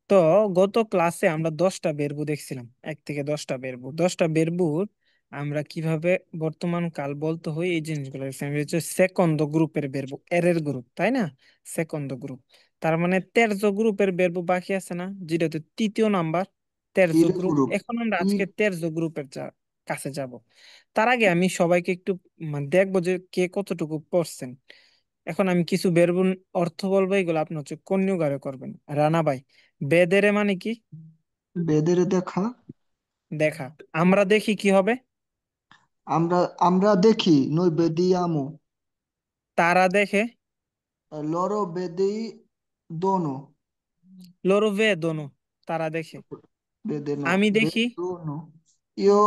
তো গত ক্লাসে আমরা 10টা দেখছিলাম, 1 থেকে 10টা দশটা বেরবুর আমরা কিভাবে বর্তমান কাল বলতে হয় এই জিনিসগুলো দেখছি। আমি হচ্ছে সেকন্দ গ্রুপের বেরবু, এরের গ্রুপ, তাই না? সেকন্দ গ্রুপ, তার মানে তেরজো গ্রুপের বেরবু বাকি আছে না, যেটা হচ্ছে তৃতীয় নাম্বার, তেরজো ইরে গ্রুপ। গ্রুপ। এখন আমরা ই আজকে তেরজো গ্রুপের কাছে যাব। তার আগে আমি সবাইকে একটু দেখবো যে কে কতটুকু পড়ছেন। এখন আমি কিছু বেরবুন অর্থ বলবো, এগুলো আপনি হচ্ছে কন্যুগারে করবেন। রানা ভাই, বেদেরে মানে কি? বেদের দেখা। দেখা। আমরা দেখি কি হবে? আমরা আমরা দেখি নই বেদিয়ামো। তারা দেখে। লরো বেদি দোনো। লোরো দোনো। তারা দেখে। বেদেনো আমি দেখি। বেদোনো। ইও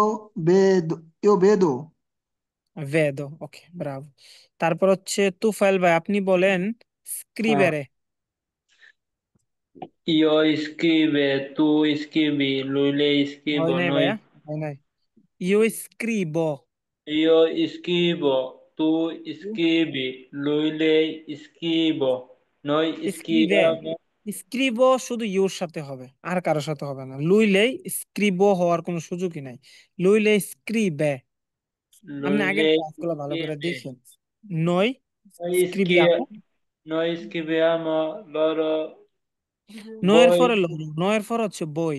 বেদ ইও বেদো। ভেদো। ওকে, ব্রাভো। তারপর হচ্ছে তুফাইল ভাই, আপনি বলেন Ah, স্ক্রিবেরে। io scrive, tu scrivi, lui lei হয় scrivo, নাই noi ভাইয়া, হয় নাই। ইউ স্ক্রিবো। io scrivo, tu scrivi, lui lei scrivo, noi স্ক্রিবে। scriviamo, স্ক্রিবো শুধু ইউর সাথে হবে, আর কারোর সাথে হবে না। লুইলেই স্ক্রিবো হওয়ার কোনো সুযোগই নাই। লুইলে স্ক্রিবে। আপনি lui আগের lei ক্লাসগুলো ভালো করে scrive. দেখেন। নই Noi, স্ক্রিবিয়ামো। noi scriviamo, loro, নয়ের voi, পরে লরো, নয়ের পর হচ্ছে বই।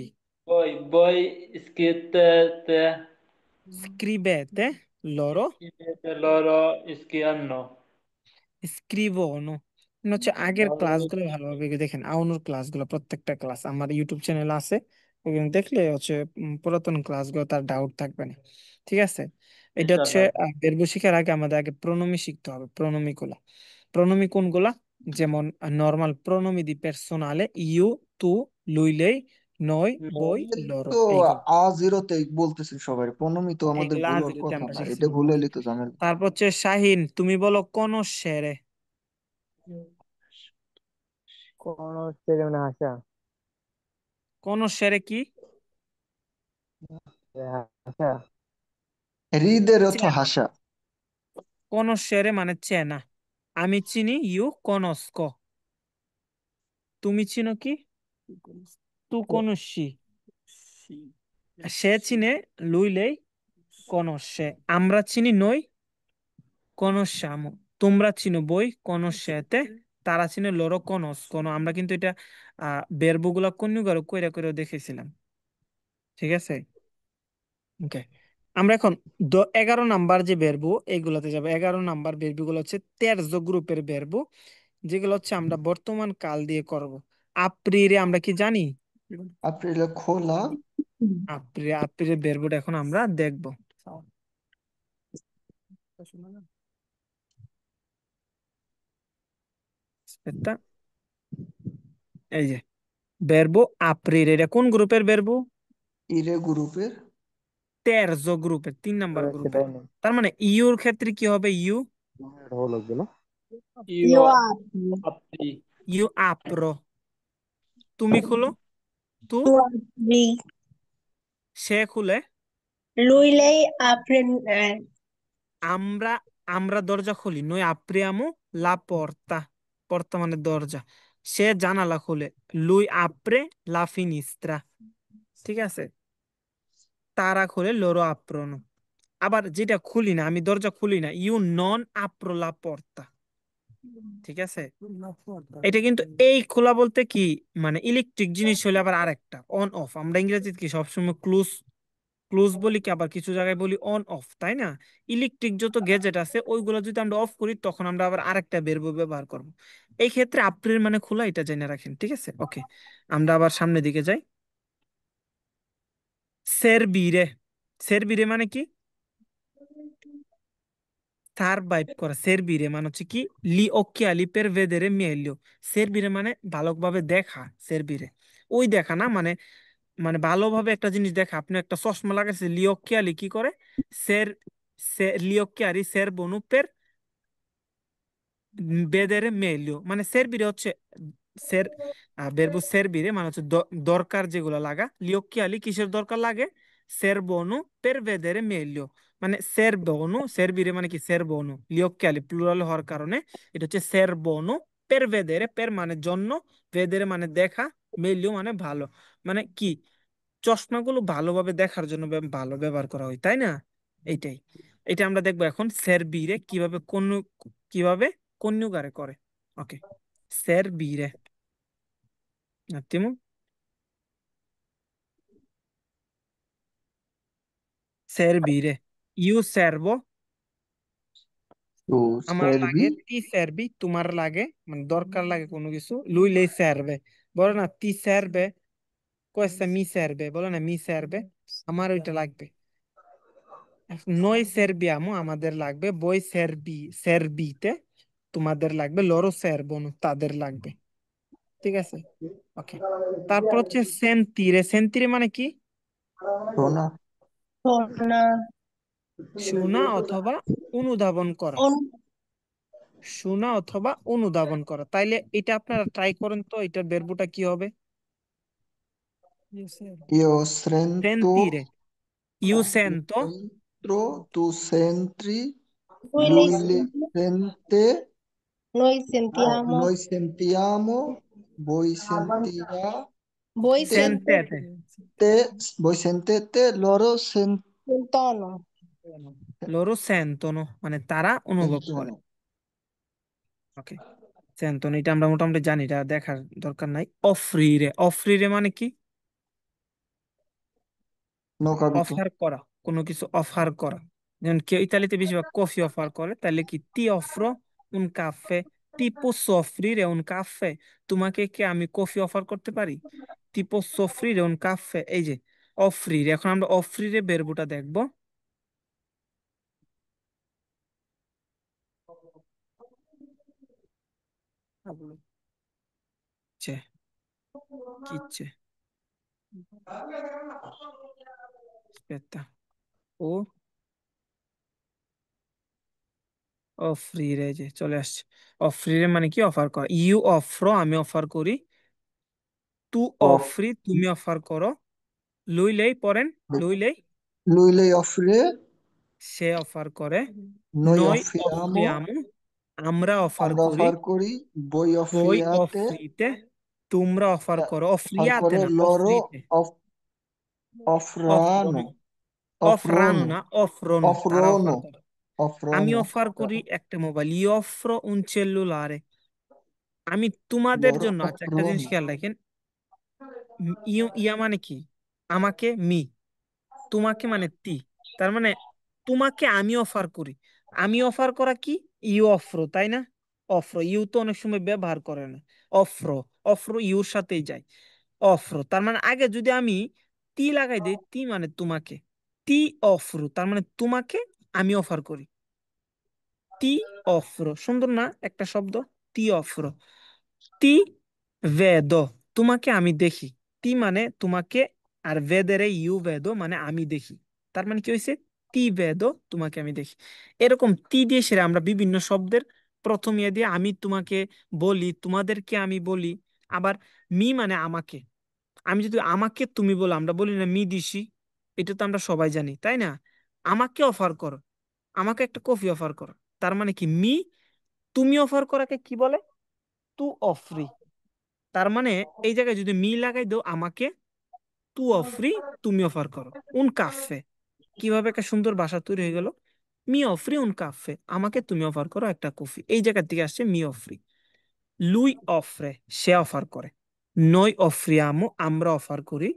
voi scrivete, স্ক্রিবেতে লরো। scrivete, loro scrivono. স্ক্রিবো নো। মানে হচ্ছে আগের Loro ক্লাসগুলো ভালোভাবে দেখেন, আউনুর ক্লাসগুলো, প্রত্যেকটা ক্লাস আমার ইউটিউব চ্যানেলে আছে। ওখানে দেখলে হচ্ছে পুরাতন ক্লাসগুলো তার ডাউট থাকবে না। ঠিক আছে। এটা হচ্ছে scrivono. বেরবো শিখার আগে আমাদের আগে প্রণমী শিখতে হবে। প্রণমী গুলা, প্রণমী কোনগুলা? যেমন নর্মাল প্রণমী দি পার্সোনালে ইউ, তু, লুইলেই, নই, বই, Noi এ লরো, তো এইগুলো। A0-তে বলতেছে সবাই, প্রণমিত আমাদের এইগুলা ভুলার আজইরতে কথা আমরা না, শিখছি। এটা ভুলে ওকে। এলি তো ঝামেলা। তারপর হচ্ছে শাহিন, তুমি বলো কোন শেরে। Conoscere un'ascia. কোন শেরে কি? Ascia. হৃদের অর্থ চেনা। হাসা। কোন শেরে মানে চেনা। আমি চিনি, ইউ কোনস্কো। তুমি চিনো কি? তু কোনসি। সে চিনে, লুইলেই কোনসে। আমরা চিনি, নই কোনসামু। তোমরা চিনো, বই কোনসেতে। তারা চিনে, লরো কোনস কোন। আমরা কিন্তু এটা বেরবুগুলা কন্যুগারো কইরা কইরা দেখেছিলাম। ঠিক আছে। ওকে। আমরা এখন 11 নাম্বার যে বেরবো এইগুলাতে যাবো। 11 নাম্বার বেরবো গুলো হচ্ছে তেরজো গ্রুপের বেরবো, যেগুলো হচ্ছে আমরা বর্তমান কাল দিয়ে করব। আপ্রিরে আমরা কি জানি? এপ্রিলে খোলা। আপ্রিরে বেরবোটা এখন আমরা দেখবো। এটা, এই যে বেরবো আপ্রিরে, এটা কোন গ্রুপের বেরবো? ইরে গ্রুপের। তেরজো গ্রুপের, 3 নাম্বার গ্রুপের। Secondo. তার মানে ইউর ক্ষেত্রে কি হবে? ইউ, Holo gelo. io Io apro, apri, ইউ আপ্রো। তুমি খুলো, তু। tu apri, সে খুলে। lui, lei apre, আমরা আমরা দরজা খুলি, নই আপ্রিয়ামু লা পর্তা। পর্তা মানে দরজা। সে জানালা খুলে, লুই আপরে লা ফিনিস্ত্রা। ঠিক আছে। তারা খুলে, লোরো আপ্রোনো। আবার যেটা খুলি না, আমি দরজা খুলি না, ইউ নন আপ্রো লা পর্তা। ঠিক আছে। এটা কিন্তু এই খোলা বলতে কি, মানে ইলেকট্রিক জিনিস হলে আবার আরেকটা অন অফ। আমরা ইংরেজিতে কি সবসময় ক্লোজ ক্লোজ বলি, কি আবার কিছু জায়গায় বলি অন অফ, তাই না? ইলেকট্রিক যত গ্যাজেট আছে ওইগুলো যদি আমরা অফ করি, তখন আমরা আবার আরেকটা বেরবো ব্যবহার করব। এই ক্ষেত্রে আপ্রিল মানে খোলা, এটা জেনে রাখেন। ঠিক আছে। ওকে। আমরা আবার সামনের দিকে যাই। সেরবিরে। সেরবিরে মানে কি? সারভাইভ করা। সেরবিরে মানে হচ্ছে কি, লি occhiali per vedere meglio। সেরবিরে মানে ভালোভাবে দেখা। সেরবিরে ওই দেখা না, মানে মানে ভালোভাবে একটা জিনিস দেখা। আপনি একটা চশমা লাগাইছে, লি occhiali কি করে? সের লি occhiali servono per বেদের মেলিও, মানে সেরবিরে হচ্ছে সের বেরবো সেরবিরে মানে হচ্ছে দরকার যেগুলো লাগা। লিওকিয়ালি কিসের দরকার লাগে? সেরবনু পের বেদের মেলিও। মানে সেরবনু, সেরবিরে মানে কি সেরবনু, লিওকিয়ালি প্লুরাল হওয়ার কারণে এটা হচ্ছে সেরবনু পের বেদের। পের মানে জন্য, বেদের মানে দেখা, মেলিও মানে ভালো, মানে কি, চশমাগুলো ভালোভাবে দেখার জন্য ভালো ব্যবহার করা হয়, তাই না? এইটাই, এটা আমরা দেখবো এখন সেরবিরে কিভাবে কন্যুগারে করে। ওকে, সেরবিরে, un attimo, servire, io servo, Tu আমার servi, লাগে, তি servi, তোমার লাগে, মানে দরকার লাগে কোনো কিছু, lui lei serve, বলে না তি serve, questa mi serve, বলে না mi serve, আমার ওইটা লাগবে। noi serviamo, আমাদের লাগবে, voi servite, তোমাদের লাগবে, loro servono, তাদের লাগবে। ঠিক আছে, ওকে। তারপর হচ্ছে সেন্তিরে, সেন্তিরে মানে কি? Rona, শোনা, শোনা অথবা অনুধাবন করা, অনু- শোনা অথবা অনুধাবন করা। তাইলে এটা আপনারা ট্রাই করেন তো, এটার ভার্বটা কি হবে? io sento, সেন্তিরে, ইউ io সেন্তো, sento, tu senti, lui lei lui le sente, sente, noi sentiamo, noi sentiamo, voi sentirà, voi সেন্তেতে, voi sentete, loro sentono, loro sentono মানে তারা অনুভব করে। sentono. ওকে, সেন্টন, এটা আমরা মোটামুটি জানি, এটা দেখার দরকার নাই। অফ্রিরে, অফ্রিরে মানে কি? Non ho capito. অফার করা, কোনো কিছু অফার করা। যেমন কেউ ইতালিতে বেশিরভাগ কফি অফার করে, তাহলে কি তি অফ্রো উন কাফে, তি পোসো অফ্রিরে উন কাফে, তোমাকে কি আমি কফি অফার করতে পারি? তি পোসো অফ্রিরে উন কাফে, এই যে অফ্রিরে। এখন আমরা অফ্রিরে বেরবুটা দেখবো। ছে, কি ছে, aspetta, ও অফ্রিরে, যে চলে আসছে। অফ্রিরে মানে কি? অফার করা। ইউ অফ্রো, আমি অফার করি। তু Off. অফ্রি, তুমি অফার করো। লুই লেই পড়েন, লুই লেই, Lui le offre, সে অফার করে। noi নই offriamo, অফ্রিয়ামু, আমরা অফার আমরা করি। অফার করি, voi বই offriate, অফ্রিতে, তোমরা অফার করো। অফার অফ্রিয়াতে করে, না, loro অফ্রিতে, অফ্রনো, offrano, অফরানো offrono, না, অফ্রনো, তারা অফার offrono, করে। আমি offrono, অফার করি একটা মোবাইল, ই অফ্রো উন সেল্যুলারে, আমি তোমাদের loro জন্য। আচ্ছা, একটা জিনিস offrono, খেয়াল রাখেন, ইয়া মানে কি? আমাকে, মি, তোমাকে মানে তি, তার মানে তোমাকে আমি অফার করি। আমি অফার করা কি? ইউ অফ্রো, তাই না? অফ্রো, ইউ তো অনেক সময় ব্যবহার করে না। অফ্রো, অফ্রো ইউর সাথেই যায়। অফ্রো তার মানে আগে যদি আমি তি লাগাই দিই, তি মানে তোমাকে, তি অফ্রো তার মানে তোমাকে আমি অফার করি। তি অফ্রো, সুন্দর না একটা শব্দ? তি অফ্রো, তি ভেদো, তোমাকে আমি দেখি। তি মানে তোমাকে, আর ভেদেরে ইউ ভেদো মানে আমি দেখি। তার মানে কি হয়েছে? তি ভেদো, তোমাকে আমি দেখি। এরকম তি দিয়ে সেরে আমরা বিভিন্ন শব্দের প্রথম ইয়ে দিয়ে আমি তোমাকে বলি, তোমাদেরকে আমি বলি। আবার মি মানে আমাকে, আমি যদি আমাকে তুমি বলো, আমরা বলি না মি দিছি, এটা তো আমরা সবাই জানি, তাই না? আমাকে অফার করো, আমাকে একটা কফি অফার করো, তার মানে কি মি, তুমি অফার করাকে কি বলে? তু অফরি। তার মানে এই জায়গায় যদি মি লাগাই দাও আমাকে, তু অফরি, তুমি অফার করো। উন কাফে, কিভাবে একটা সুন্দর ভাষা তৈরি হয়ে গেল। মি অফরি উন কাফে, আমাকে তুমি অফার করো একটা কফি, এই জায়গা থেকে আসছে মি অফরি। লুই অফরে, সে অফার করে। নই অফ্রিয়ামো, আমরা অফার করি।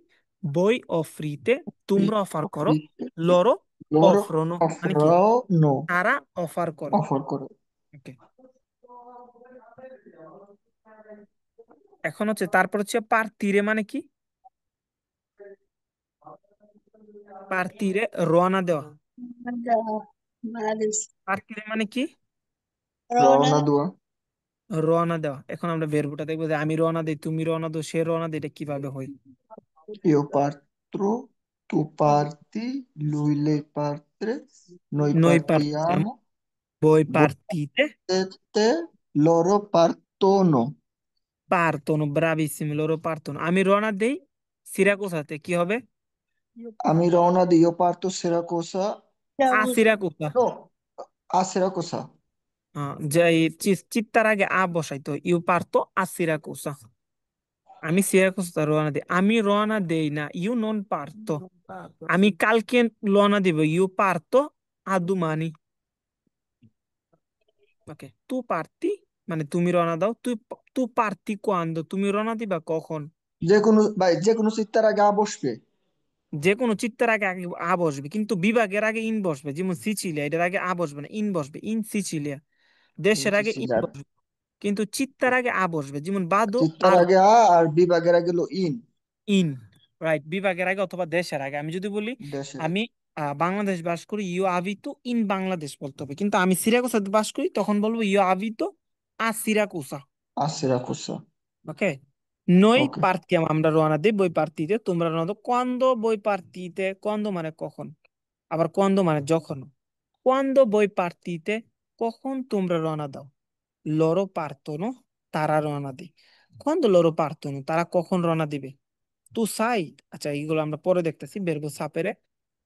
বই অফ্রিতে, তোমরা অফার করো। offrite, লরো loro অফরনো মানে কি? offrono, তারা অফার করে। অফার করে। ওকে, এখন হচ্ছে তারপর হচ্ছে পার্তিরে মানে কি? পার্তিরে রওনা দেওয়া। বাংলাদেশ, পার্তিরে মানে কি? রওনা, রওনা দেওয়া, রওনা দেওয়া। এখন আমরা ভেরবটা দেখবো যে আমি রওনা দিই, তুমি রওনা দাও, সে রওনা দিই, এটা কিভাবে হয়? io parto, tu parti, lui lei parte, noi noi partiamo, partiamo, voi voi partite, partite, loro partono, partono, bravissimi, loro partono। আমি রওনা দেই সিরাকুসাতে, কি হবে? আমি রওনা দিই, io parto Siracusa, a সিরাকুসা, no, a Siracusa, যে এই চিত্তার আগে আ বসাইতো, ইউ পারতো আ সিরাকুসা। আমি সিরাকুসা রওনা দিই। আমি রওনা দেই না, ইউ নন পারতো। আমি কালকে রওনা দিব, ইউ পারতো আদুমানি। ওকে, তু পারতি মানে তুমি রওনা দাও, তু পারতি কোয়ান্দো, তুমি রওনা দিবা কখন। যে কোনো ভাই, যে কোনো চিত্তার আগে আ বসবে। যে কোনো চিত্তের আগে আগে আ বসবে, কিন্তু বিভাগের আগে ইন বসবে। যেমন সিচিলিয়া, এটার আগে আ বসবে না, ইন বসবে, ইন সিচিলিয়া। দেশের আগে ইন সিলার। বসবে, কিন্তু চিত্তার আগে আ বসবে। যেমন বাদো চিত্তার আর আগে আ, আর বিভাগের আগে হলো ইন। ইন, রাইট, বিভাগের আগে অথবা দেশের আগে। আমি যদি বলি দেশের আমি আগে। বাংলাদেশ বাস করি, ইউ আভিতো ইন বাংলাদেশ বলতে হবে। কিন্তু আমি সিরাকুসাতে বাস করি, তখন বলবো ইউ আভিতো আ সিরাকুসা। আসে রাখুসা। ওকে, noi ওকে। partiamo, আমরা রওনা দিই, বই পার্তিতে তোমরা রওনা দাও। quando voi partite, quando মানে কখন, আবার quando মানে যখন। quando voi partite, কখন তোমরা রওনা দাও। loro partono, তারা রওনা দেয়। quando loro partono, তারা কখন রওনা দিবে। তু সাই, আচ্ছা এইগুলো আমরা পরে দেখতেছি, বেরবো সাপেরে।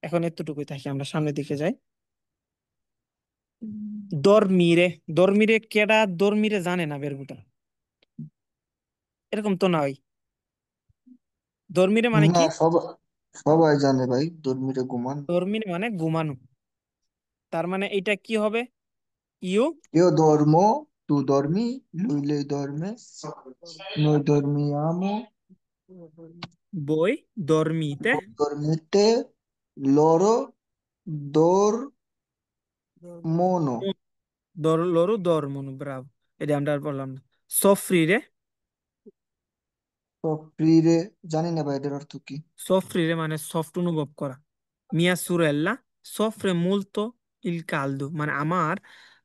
এখন এতটুকুই থাকি, আমরা সামনের দিকে যাই। dormire, dormire কেডা dormire জানে না বেরবুটা, এরকম তো নয়। dormire মানে না, কি, সবাই সবাই জানে ভাই, ধর্মীরে ঘুমান। dormire মানে ঘুমানো। তার মানে এটা কি হবে, you Io dormo, tu dormi, lui lei dorme, noi dormiamo, বই dormite, voi dormite, loro dormono. loro dormono, bravo। এটা আমরা আর বললাম না। soffrire, Soffrire, জানি না ভাই এটার অর্থ কি। soffrire মানে সফট অনুভব করা। mia sorella soffre molto il caldo, মানে আমার,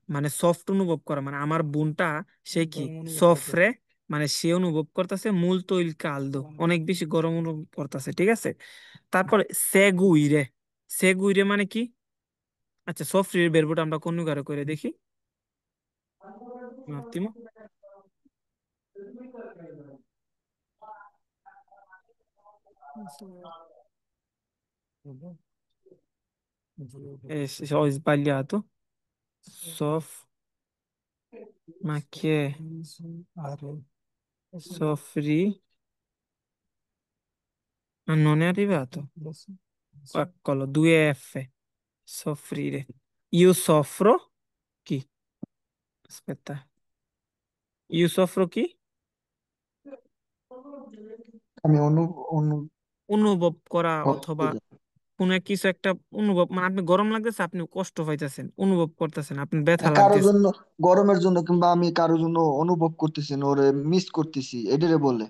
মানে সফট অনুভব করা, মানে আমার বোনটা, সে কি soffre মানে সে অনুভব করতেছে molto il caldo, অনেক বেশি গরম অনুভব করতেছে, ঠিক আছে। তারপরে seguire, seguire মানে কি, আচ্ছা soffrire বেরবোটা আমরা কন্যুগারে করে দেখি। un attimo, ho sbagliato. Soff, ma che è? Soffri? Ma non è arrivato. Eccolo, due F. Soffrire. Io soffro. Chi? Aspetta. Io soffro chi? আমি অনু অনুভব করা, অনুভব অথবা করি। কোনো কিছু একটা অনুভব, মানে আপনি গরম লাগতেছে, আপনি কষ্ট পাইতেছেন, অনুভব করতেছেন, আপনি ব্যথা কারোর লাগতেছে। জন্য, গরমের জন্য, কিংবা আমি কারোর জন্য অনুভব করতেছি না, ওরে মিস করতেছি, এটারে বলে।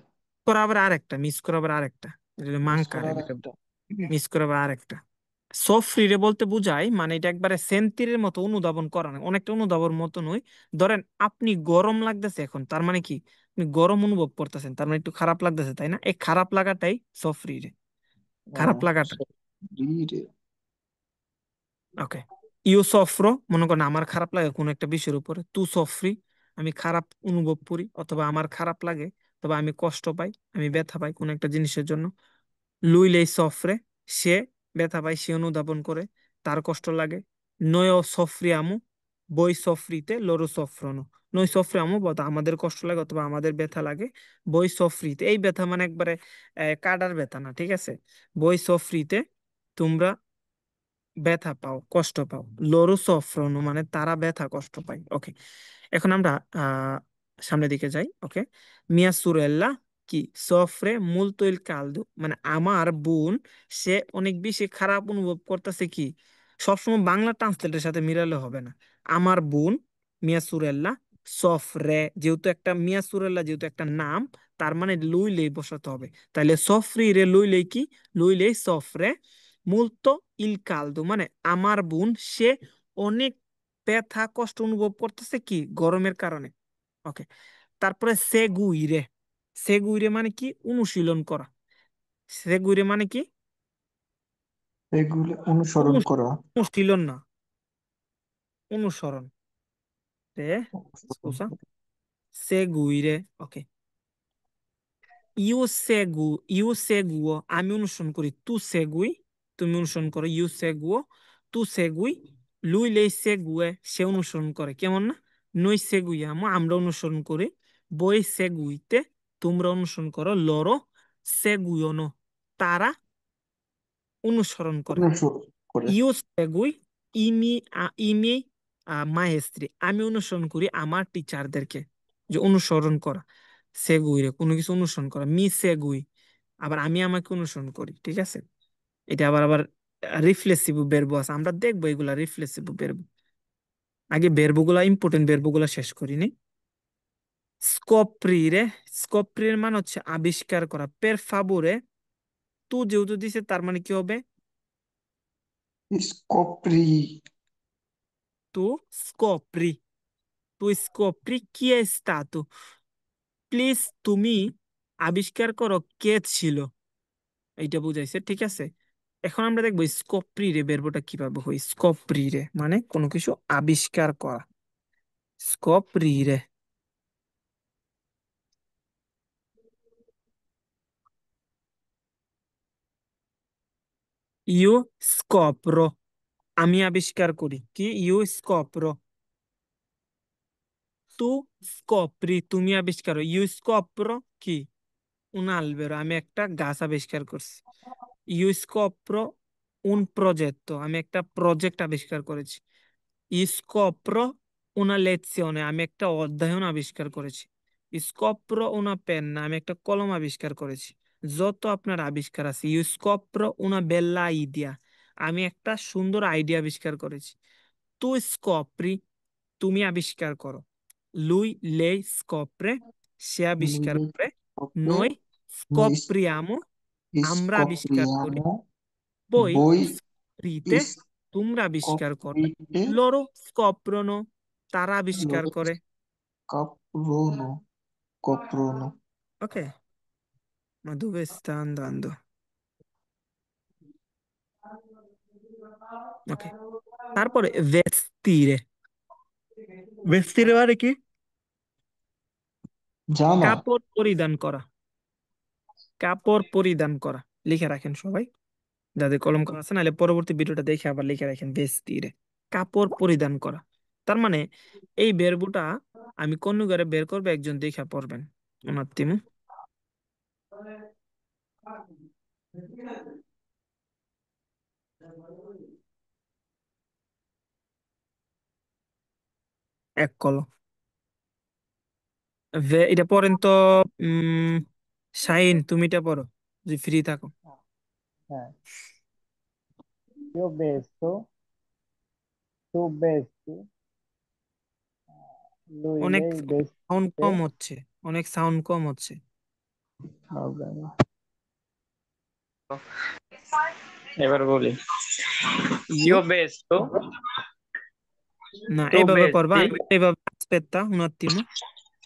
করা আবার আরেকটা, মিস করা আবার আরেকটা, মিস মাংকার, করার একটা। মিস করা আবার আরেকটা। সফরিরে বলতে বুঝায়, মানে এটা একবারে সেন্তিরের মতো অনুধাবন করা না, অনেকটা অনুধাবন মতো নয়। ধরেন আপনি গরম লাগতেছে এখন, তার মানে কি, আপনি গরম অনুভব করতেছেন, তার মানে একটু খারাপ লাগতেছে, তাই না, এই খারাপ লাগাটাই সফরিরে, ও, খারাপ লাগাটা। সফরিরে। ওকে, ইউ সফরো মনে করেন আমার খারাপ লাগে কোনো একটা বিষয়ের উপরে, তু সফরি আমি খারাপ অনুভব করি অথবা আমার খারাপ লাগে, তবে আমি কষ্ট পাই, আমি ব্যথা পাই কোনো একটা জিনিসের জন্য। লুইলেই সফরে, সে ব্যথা পায়, সে অনুধাবন করে, তার কষ্ট লাগে। নয় সফরিয়ামু, বই সফরিতে লরু সফরনো। নই সফরিয়ামু বলতে আমাদের কষ্ট লাগে অথবা আমাদের ব্যথা লাগে। বই সফরিতে, এই ব্যথা মানে একবারে কাটার ব্যথা না, ঠিক আছে। বই সফরিতে তোমরা ব্যথা পাও, কষ্ট পাও। লরু সফরনো মানে তারা ব্যথা কষ্ট পায়। ওকে, এখন আমরা সামনের দিকে যাই। ওকে, মিয়া সুরেল্লা কি সফরে মুলতোইল কালদু, মানে আমার বোন, সে অনেক বেশি খারাপ অনুভব করতেছে কি, সবসময় বাংলা ট্রান্সলেটের সাথে মিলালে হবে না। আমার বোন মিয়া সুরেল্লা সফরে, যেহেতু একটা মিয়া সুরেল্লা যেহেতু একটা নাম, তার মানে লুইলেই বসাতে হবে। তাহলে সফরি রে লুইলেই কি, লুইলেই সফরে মুলতো ইল কালদু, মানে আমার বোন সে অনেক ব্যথা কষ্ট অনুভব করতেছে কি গরমের কারণে। ওকে, তারপরে সেগুইরে, সেগুইরে মানে কি অনুশীলন করা। সেগুইরে মানে কি এগুলো অনুসরণ করা। অনুশীলন না, অনুসরণ। তে অনুসরণ scusa, করা। seguire, ok। ইউ সেগুও আমি অনুসরণ করি, তু সেগুই তুমি অনুসরণ করো, ইউ সেগুও তু সেগুই, লুই লেই সেগুয়ে সে অনুসরণ করে, কেমন না। নই সেগুইয়ামো আমরা অনুসরণ করি, বই সেগুইতে তোমরা অনুসরণ করো, লরো seguono, তারা অনুসরণ করে। অনুসরণ করে। Io segui i miei maestri, আমি অনুসরণ করি আমার টিচারদেরকে। যে অনুসরণ করা, সেগুইরে কোনো কিছু অনুসরণ করা, মি সেগুই আবার আমি আমাকে অনুসরণ করি, ঠিক আছে। এটা আবার আবার রিফ্লেক্সিভ বেরবো আছে, আমরা দেখবো এগুলা রিফ্লেক্সিভ বেরবো। আগে বেরবো ইম্পর্টেন্ট বেরবো শেষ করিনি। স্কোপ্রিরে, স্কোপ্রির মানে হচ্ছে আবিষ্কার করা। পের ফাবোরে, তু যেহেতু দিছে তার মানে কি হবে? স্কোপ্রি। তু স্কোপ্রি, তুই স্কোপ্রি কি è stato, প্লিজ তুমি আবিষ্কার করো কে ছিল, এইটা বুঝাইছে, ঠিক আছে। এখন আমরা দেখবো স্কোপ্রিরে বেরবোটা কিভাবে হয়। স্কোপ্রিরে মানে কোনো কিছু আবিষ্কার করা। স্কোপ্রিরে, ইউ স্কোপ্রো, আমি আবিষ্কার করি কি, ইউ স্কোপ্রো। তু স্কোপ্রি, তুমি আবিষ্কার, ইউ স্কোপ্রো কি, un albero, আমি একটা গাছ আবিষ্কার করছি। ইউ স্কোপ্রো un progetto, আমি একটা প্রজেক্ট আবিষ্কার করেছি। স্কোপ্রো una lezione, আমি একটা অধ্যয়ন আবিষ্কার করেছি। স্কোপ্রো una penna, আমি একটা কলম আবিষ্কার করেছি। যত আপনার আবিষ্কার আছে, ইউ স্কোপ্রো una bella idea, আমি একটা সুন্দর আইডিয়া আবিষ্কার করেছি। তু স্কোপ্রি, তুমি আবিষ্কার করো। লুই লেই স্কোপ্রে, সে আবিষ্কার Lui করে। scopre, নই noi স্কোপ্রিয়ামো, আমরা আবিষ্কার করি। scopriamo, বই voi স্কোপ্রিতে, তোমরা আবিষ্কার করো। scoprite, লরো স্কোপ্রোনো, তারা আবিষ্কার loro করে। scoprono, coprono. ওকে, মা dove sta andando? ওকে, তারপরে ভেস্তিরে, ভেস্তিরে মানে কি? জামা। কাপড় পরিধান করা, কাপড় পরিধান করা। লিখে রাখেন সবাই, যাদের কলম করা আছে, নাহলে পরবর্তী ভিডিওটা দেখে আবার লিখে রাখেন। ভেস্তিরে, কাপড় পরিধান করা। তার মানে এই বেরবুটা আমি কোন ঘরে বের করবো, একজন দেখে পড়বেন। অনাত্তিমু, এক কলম। এটা পড়েন তো। উম শাহিন, তুমি এটা পড়ো যদি ফ্রি থাকো। হ্যাঁ, io vesto, tu vesti, lui, অনেক lei সাউন্ড veste, কম হচ্ছে, অনেক সাউন্ড কম হচ্ছে। va bene. এবার বলি, ইউ, io vesto, না tu এইভাবে পড়বা, vesti, আমি এইভাবে আস্পেত্তা উনাত্তিমু।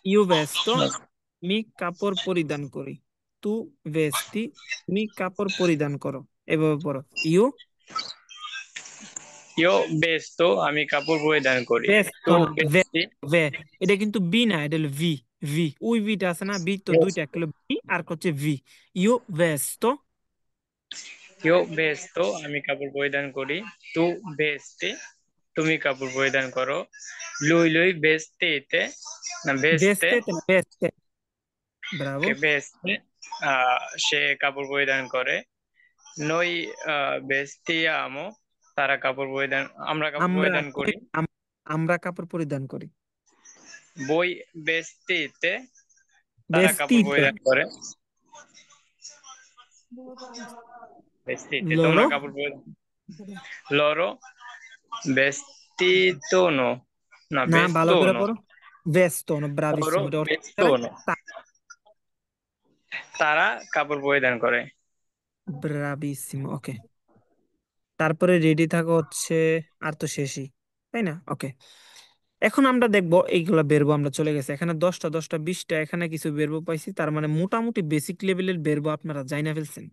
ইউ ভেস্তো, আমি কাপড় পরিধান করি। তু ভেস্তি, তুমি কাপড় পরিধান করো। এভাবে পড়ো। ইউ io vesto, আমি কাপড় পরিধান করি। ভেস্তো tu না, ভে, vesti, ভে। এটা কিন্তু বি না, এটা হলো ভি। ভি, ওই ভিটা আছে না, ভি তো দুইটা, একটা হলো বি আর একটা হচ্ছে ভি। ইউ ভেস্তো, io vesto, আমি কাপড় পরিধান করি। tu vesti, তুমি কাপড় পরিধান করো। lui vestite, না veste, ভেস্তে না, ভেস্তে, ব্রাভো। কে veste, সে কাপড় পরিধান করে। noi vestiamo, তারা কাপড় পরিধান, আমরা কাপড় আমরা পরিধান করি। আমরা কাপড় পরিধান করি। voi vestite, তারা কাপড় ভেস্তিতে, পরিধান করে। vestite, তোমরা লরো, কাপড় পরিধান। loro vestitono, না না ভালো করে vestono, পড়ো। ভেস্টোনো, loro ব্রাভিসিমো, এটা অর্থ দ্বারা vestono, তারা কাপড় পরিধান করে। ব্রাভিসিমো, ওকে। তারপরে রেডি থাকা হচ্ছে, আর তো শেষই, তাই না? ওকে, এখন আমরা দেখবো এইগুলা বেরবো, আমরা চলে গেছে এখানে 10টা 10টা 20টা, এখানে কিছু বেরবো পাইছি, তার মানে মোটামুটি বেসিক লেভেলের বেরবো আপনারা যাই না ফেলছেন।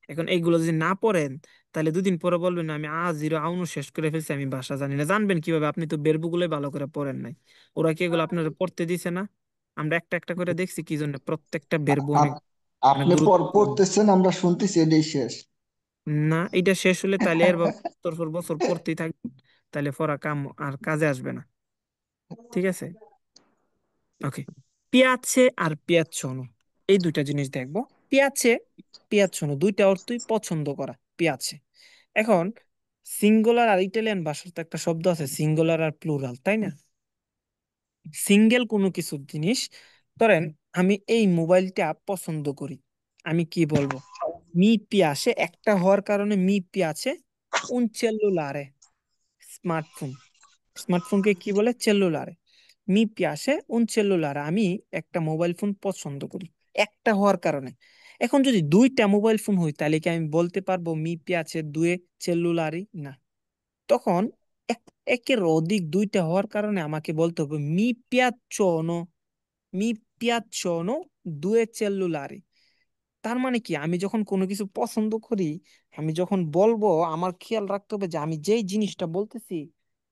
এখন এইগুলো যদি না পড়েন, তাহলে দুদিন পরে বলবেন না, আমি জিরো আউনো শেষ করে ফেলছি, আমি ভাষা জানি না। জানবেন কিভাবে? আপনি তো বেরবো গুলোই ভালো করে পড়েন নাই। ওরা কি এগুলো আপনারা পড়তে দিছে না? আমরা একটা একটা করে দেখছি কি জন্য, প্রত্যেকটা বেরবো অনেক আপ- মানে আপনি গুরুত্বপূর্ণ। পড়তেছেন, আমরা শুনতেছি, এটাই শেষ। না, এটা শেষ হলে তাহলে আর বছর পর বছর পড়তেই থাকবেন, তাহলে পড়া কাম আর কাজে আসবে না, ঠিক আছে। ওকে, পিয়াচ্ছে আর পিয়াচ্ছনো, এই দুইটা জিনিস দেখবো। পিয়াচে, পিয়াচ্ছোনো, দুইটা অর্থই পছন্দ করা, পিয়াচে। এখন সিঙ্গুলার আর ইটালিয়ান ভাষার তো একটা শব্দ আছে সিঙ্গুলার আর প্লুরাল, তাই না? সিঙ্গেল কোনো কিছু জিনিস, ধরেন আমি এই মোবাইলটা পছন্দ করি, আমি কি বলবো? মি পিয়াসে, একটা হওয়ার কারণে মি পিয়াচে উন চেল্লুলারে, স্মার্টফোন। স্মার্টফোনকে কি বলে? চেল্লুলারে। মি পিয়াসে উন চেল্লুলারে, আমি একটা মোবাইল ফোন পছন্দ করি একটা হওয়ার কারণে। এখন যদি দুইটা মোবাইল ফোন হয় তাহলে কি আমি বলতে পারবো মি পিয়াচে দুয়ে চেল্লুলারি? না। তখন একের অধিক দুইটা হওয়ার কারণে আমাকে বলতে হবে মি পিয়াচ্ছোনো, মি পিয়াচ্ছোনো দুয়ে চেল্লুলারি। তার মানে কি, আমি যখন কোনো কিছু পছন্দ করি, আমি যখন বলবো, আমার খেয়াল রাখতে হবে যে আমি যেই জিনিসটা বলতেছি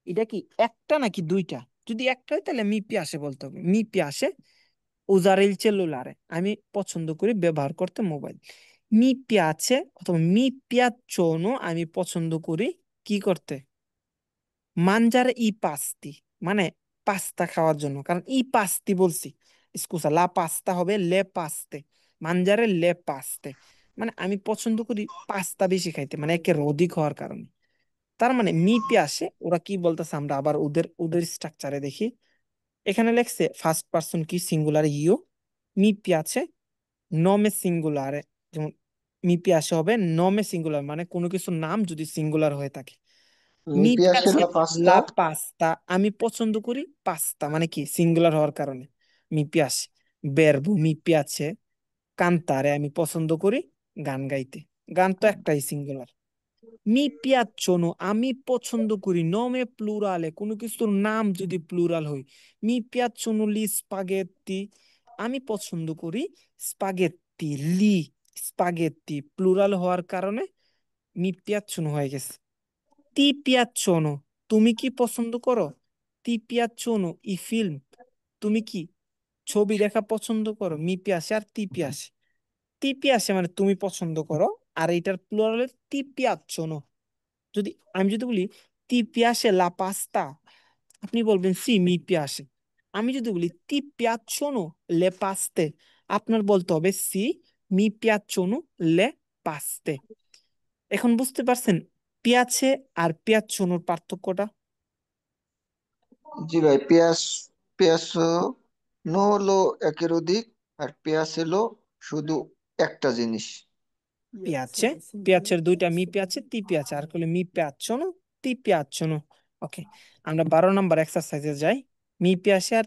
এটা কি একটা নাকি দুইটা। যদি একটা হয় তাহলে মি পিয়াসে বলতে হবে, মি পিয়াসে উজারিল চেল্লুলারে, আমি পছন্দ করি ব্যবহার করতে মোবাইল। মি পিয়াছে অথবা মি পিয়াচ্ছোনো, আমি পছন্দ করি কি করতে? মানজারে ই পাস্তি, মানে পাস্তা খাওয়ার জন্য। কারণ ই পাস্তি বলছি, স্কুসা লা পাস্তা হবে লে পাস্তে, মানজারে লে পাস্তে, মানে আমি পছন্দ করি পাস্তা বেশি খাইতে, মানে একের অধিক হওয়ার কারণে। তার মানে মি আসে, ওরা কি বলতেছে আমরা আবার ওদের ওদের স্ট্রাকচারে দেখি। এখানে লেখছে ফার্স্ট পার্সন কি সিঙ্গুলার ইউ, মি আছে নমে সিঙ্গুলারে, যেমন মি আসে হবে নমে সিঙ্গুলার, মানে কোনো কিছুর নাম যদি সিঙ্গুলার হয়ে থাকে। Mi মি piace আছে la pasta, লা পাস্তা, আমি পছন্দ করি পাস্তা, মানে কি সিঙ্গুলার হওয়ার কারণে মি পিয়াসে। বেরবো মি পিয়াছে কান্তারে, আমি পছন্দ করি গান গাইতে, গান তো একটাই সিঙ্গুলার। মি পিয়াচ্ছোনো, আমি পছন্দ করি নমে প্লুরালে, কোনো কিছুর নাম যদি প্লুরাল হয়। মি পিয়াচ্ছোনো লি স্পাগেত্তি, আমি পছন্দ করি স্পাগেত্তি, লি স্পাগেত্তি প্লুরাল হওয়ার কারণে মি পিয়াচ্ছোনো হয়ে গেছে। তি পিয়াচ্ছোনো, তুমি কি পছন্দ করো? তি পিয়াচ্ছোনো ই ফিল্ম, তুমি কি ছবি দেখা পছন্দ করো? মি পিয়াসে আর তি পিয়াসে। তি পিয়াসে মানে তুমি পছন্দ করো, আর এটার প্লুরাল তি পিয়াচ্ছোনো। যদি আমি যদি বলি তি পিয়াসে লা পাস্তা, আপনি বলবেন সি মি পিয়াসে। আমি যদি বলি তি পিয়াচ্ছোনো লে পাস্তে, আপনার বলতে হবে সি মি পিয়াচ্ছোনো লে পাস্তে। এখন বুঝতে পারছেন পিয়াছে আর পিয়াচ্ছোনোর পার্থক্যটা? জি ভাই, পেঁয়াজ, পেঁয়াজ নো হলো একের অধিক, আর পেঁয়াজ হলো শুধু একটা জিনিস। পিয়াছে, পিয়াচের দুইটা মি পিয়াছে তি পিয়াছে, আর করলে মি পিয়াচ্ছোনো তি পিয়াচ্ছোনো। ওকে, আমরা 12 নম্বর এক্সারসাইজে যাই। মি পিয়াসে আর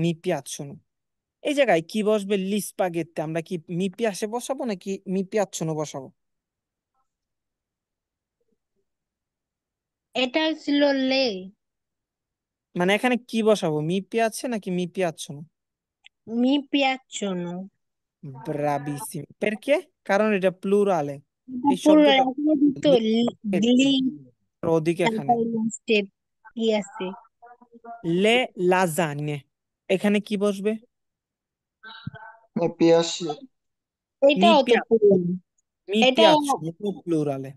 মি পিয়াচ্ছোনো, এই জায়গায় কি বসবে? লি স্পাগেত্তি, আমরা কি মি পিয়াসে বসাবো নাকি মি পিয়াচ্ছোনো বসাবো? এটা ছিল লে, মানে এখানে কি বসাবো, মি পিয়াছে নাকি me piacciono? mi piacciono। ব্রাভিসিম, perché? কারণ এটা প্লুরালে, এটা এই পুরো শব্দটা এখনো দিত লি লি, অধিক এখানে। তারপরে লাস্টে কি আছে? লে লাজানে, এখানে কি বসবে? পেঁয়াজ, মি এটাও তো পিয়া পুরো, মি এটাও piacciono প্লুরালে।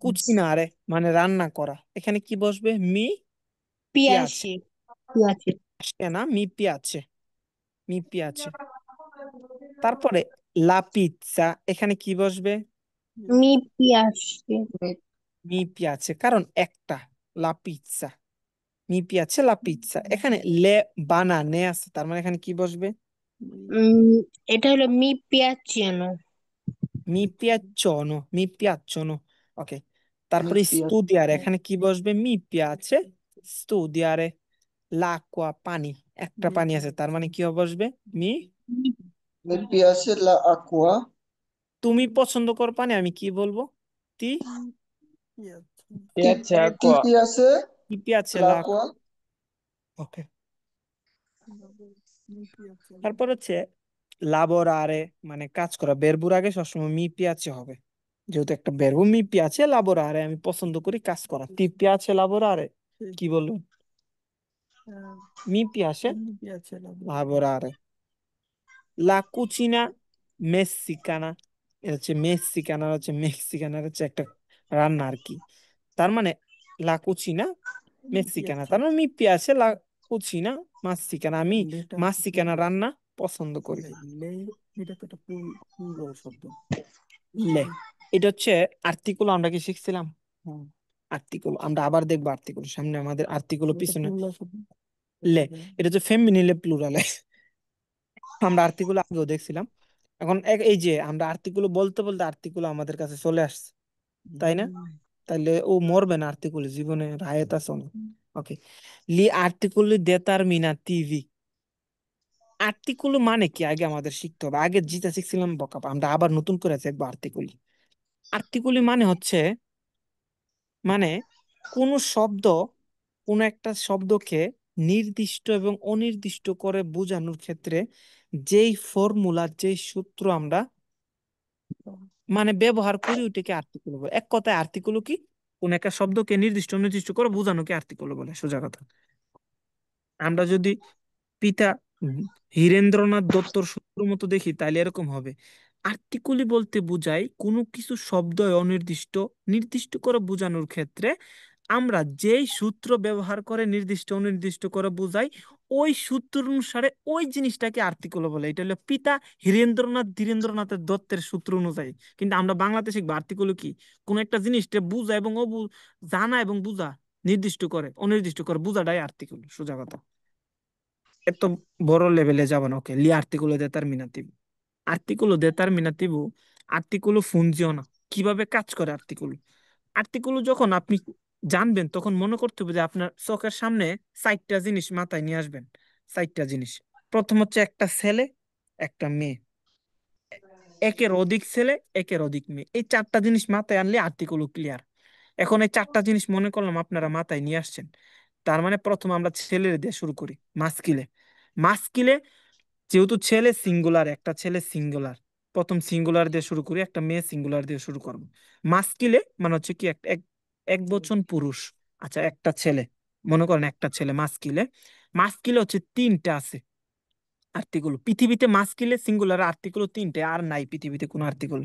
কুচিনারে মানে রান্না করা, এখানে কি বসবে? মি পিয়াছে, পিয়াসে, পিয়াসে, না মি পিয়াছে, মি পিয়াছে। তারপরে লা পিৎজা, এখানে কি বসবে? mi piace, মি পিয়াছে, কারণ একটা, লা পিৎজা, মি পিয়াছে লা পিৎজা। এখানে লে বানানে আছে, তার মানে এখানে কি বসবে? উম, এটা হলো mi piacciono, মি পিয়াচ্ছোনো, মি পিয়াচ্ছোনো। ওকে, mi তারপরে piace, স্টুডিয়ারে, এখানে কি বসবে? মি পিয়াছে স্টুডিয়ারে। লাকুয়া পানি, একটা পানি আছে, তার মানে কি বসবে? Me. mi mi piace la acqua, তুমি পছন্দ করো পানি, আমি কি বলবো? তি ti, পিয়াচ্ছে ti aqua। piace কি পিয়াছে লাক। l'acqua, ওকে, তারপর হচ্ছে লাবোরারে, মানে কাজ করা। বেরবুর আগে সবসময় মি পিয়াছে হবে, যেহেতু একটা বেরবু। মি পিয়াছে লাবোরারে, আমি পছন্দ করি কাজ করা। তি পিয়াছে লাবোরারে, কি বলবো? মি পিয়াছে লাবোরারে। লা কুচিনা মেক্সিকানা, এটা হচ্ছে মেক্সিকানা, হচ্ছে মেক্সিকানার হচ্ছে একটা রান্না আর কি। তার মানে লা কুচিনা মেক্সিকানা, তার মানে মি পিয়াছে লা কুচিনা মেক্সিকানা, আমি মেক্সিকানা রান্না পছন্দ করি। লে, এটা হচ্ছে আর্টিকুল। আমরা কি শিখছিলাম আর্টিকুল? আমরা আবার দেখবো আর্টিকুল সামনে, আমাদের আর্টিকুল পিছনে। লে, এটা হচ্ছে ফেমিনিলে প্লুরালে। আমরা আর্টিকুল আগেও দেখছিলাম। এখন এই যে আমরা আর্টিকুল বলতে বলতে আর্টিকুল আমাদের কাছে চলে আসছে, তাই না? তাইলে ও মরবে না আর্টিকুল, জীবনে রায়ত আছে। ওকে, লি আর্টিকুল determinativi। আর্টিকুল মানে কি আগে আমাদের শিখতে হবে। আগে যেটা শিখছিলাম বকাপ, আমরা আবার নতুন করে দেখবো আর্টিকুল। আর্টিকুলি মানে হচ্ছে, মানে কোন শব্দ, কোন একটা শব্দকে নির্দিষ্ট এবং অনির্দিষ্ট করে বোঝানোর ক্ষেত্রে যেই ফর্মুলা, যেই সূত্র আমরা মানে ব্যবহার করি ওইটাকে আর্টিকুল বলে। এক কথায় আর্টিকুল কি, কোন একটা শব্দকে নির্দিষ্ট অনির্দিষ্ট করে বোঝানোকে আর্টিকুল বলে, সোজা কথা। আমরা যদি পিতা হীরেন্দ্রনাথ দত্তর সূত্র মতো দেখি তাইলে এরকম হবে। আর্টিকুলি বলতে বোঝায় কোনো কিছু শব্দ অনির্দিষ্ট নির্দিষ্ট করে বোঝানোর ক্ষেত্রে আমরা যেই সূত্র ব্যবহার করে নির্দিষ্ট অনির্দিষ্ট করে বোঝাই, ওই সূত্র অনুসারে ওই জিনিসটাকে আর্টিকুল বলে। এটা হলো পিতা ধীরেন্দ্রনাথের দত্তের সূত্র অনুযায়ী। কিন্তু আমরা বাংলাতে শিখবো আর্টিকুল কি, কোন একটা জিনিসটা বুঝা এবং জানা এবং বুঝা, নির্দিষ্ট করে অনির্দিষ্ট করে বুঝাটাই আর্টিকুল, সোজা কথা। এত বড় লেভেলে যাব না। ওকে, লি আর্টিকুলো determinativo। আর্টিকুলো determinativo, আর্টিকুলো funziona। কিভাবে কাজ করে আর্টিকুলো? আর্টিকুলো যখন আপনি জানবেন তখন মনে করতে হবে যে আপনার চোখের সামনে 4টা জিনিস মাথায় নিয়ে আসবেন। 4টা জিনিস। প্রথম হচ্ছে একটা ছেলে, একটা মেয়ে, একের অধিক ছেলে, একের অধিক মেয়ে। এই 4টা জিনিস মাথায় আনলে আর্টিকুলো ক্লিয়ার। এখন এই 4টা জিনিস মনে করলাম আপনারা মাথায় নিয়ে আসছেন। তার মানে প্রথম আমরা ছেলের দিয়ে শুরু করি, মাস্কিলে। মাস্কিলে যেহেতু ছেলে সিঙ্গুলার, একটা ছেলে সিঙ্গুলার, প্রথম সিঙ্গুলার দিয়ে শুরু করি, একটা মেয়ে সিঙ্গুলার দিয়ে শুরু করবো। মাস্কিলে মানে হচ্ছে কি এক বচন পুরুষ। আচ্ছা, একটা ছেলে, মনে করেন একটা ছেলে মাস্কিলে। মাস্কিলে হচ্ছে 3টা আছে আর্টিকুল পৃথিবীতে। মাস্কিলে সিঙ্গুলার আর্টিকুল 3টে, আর নাই পৃথিবীতে কোনো আর্টিকুল।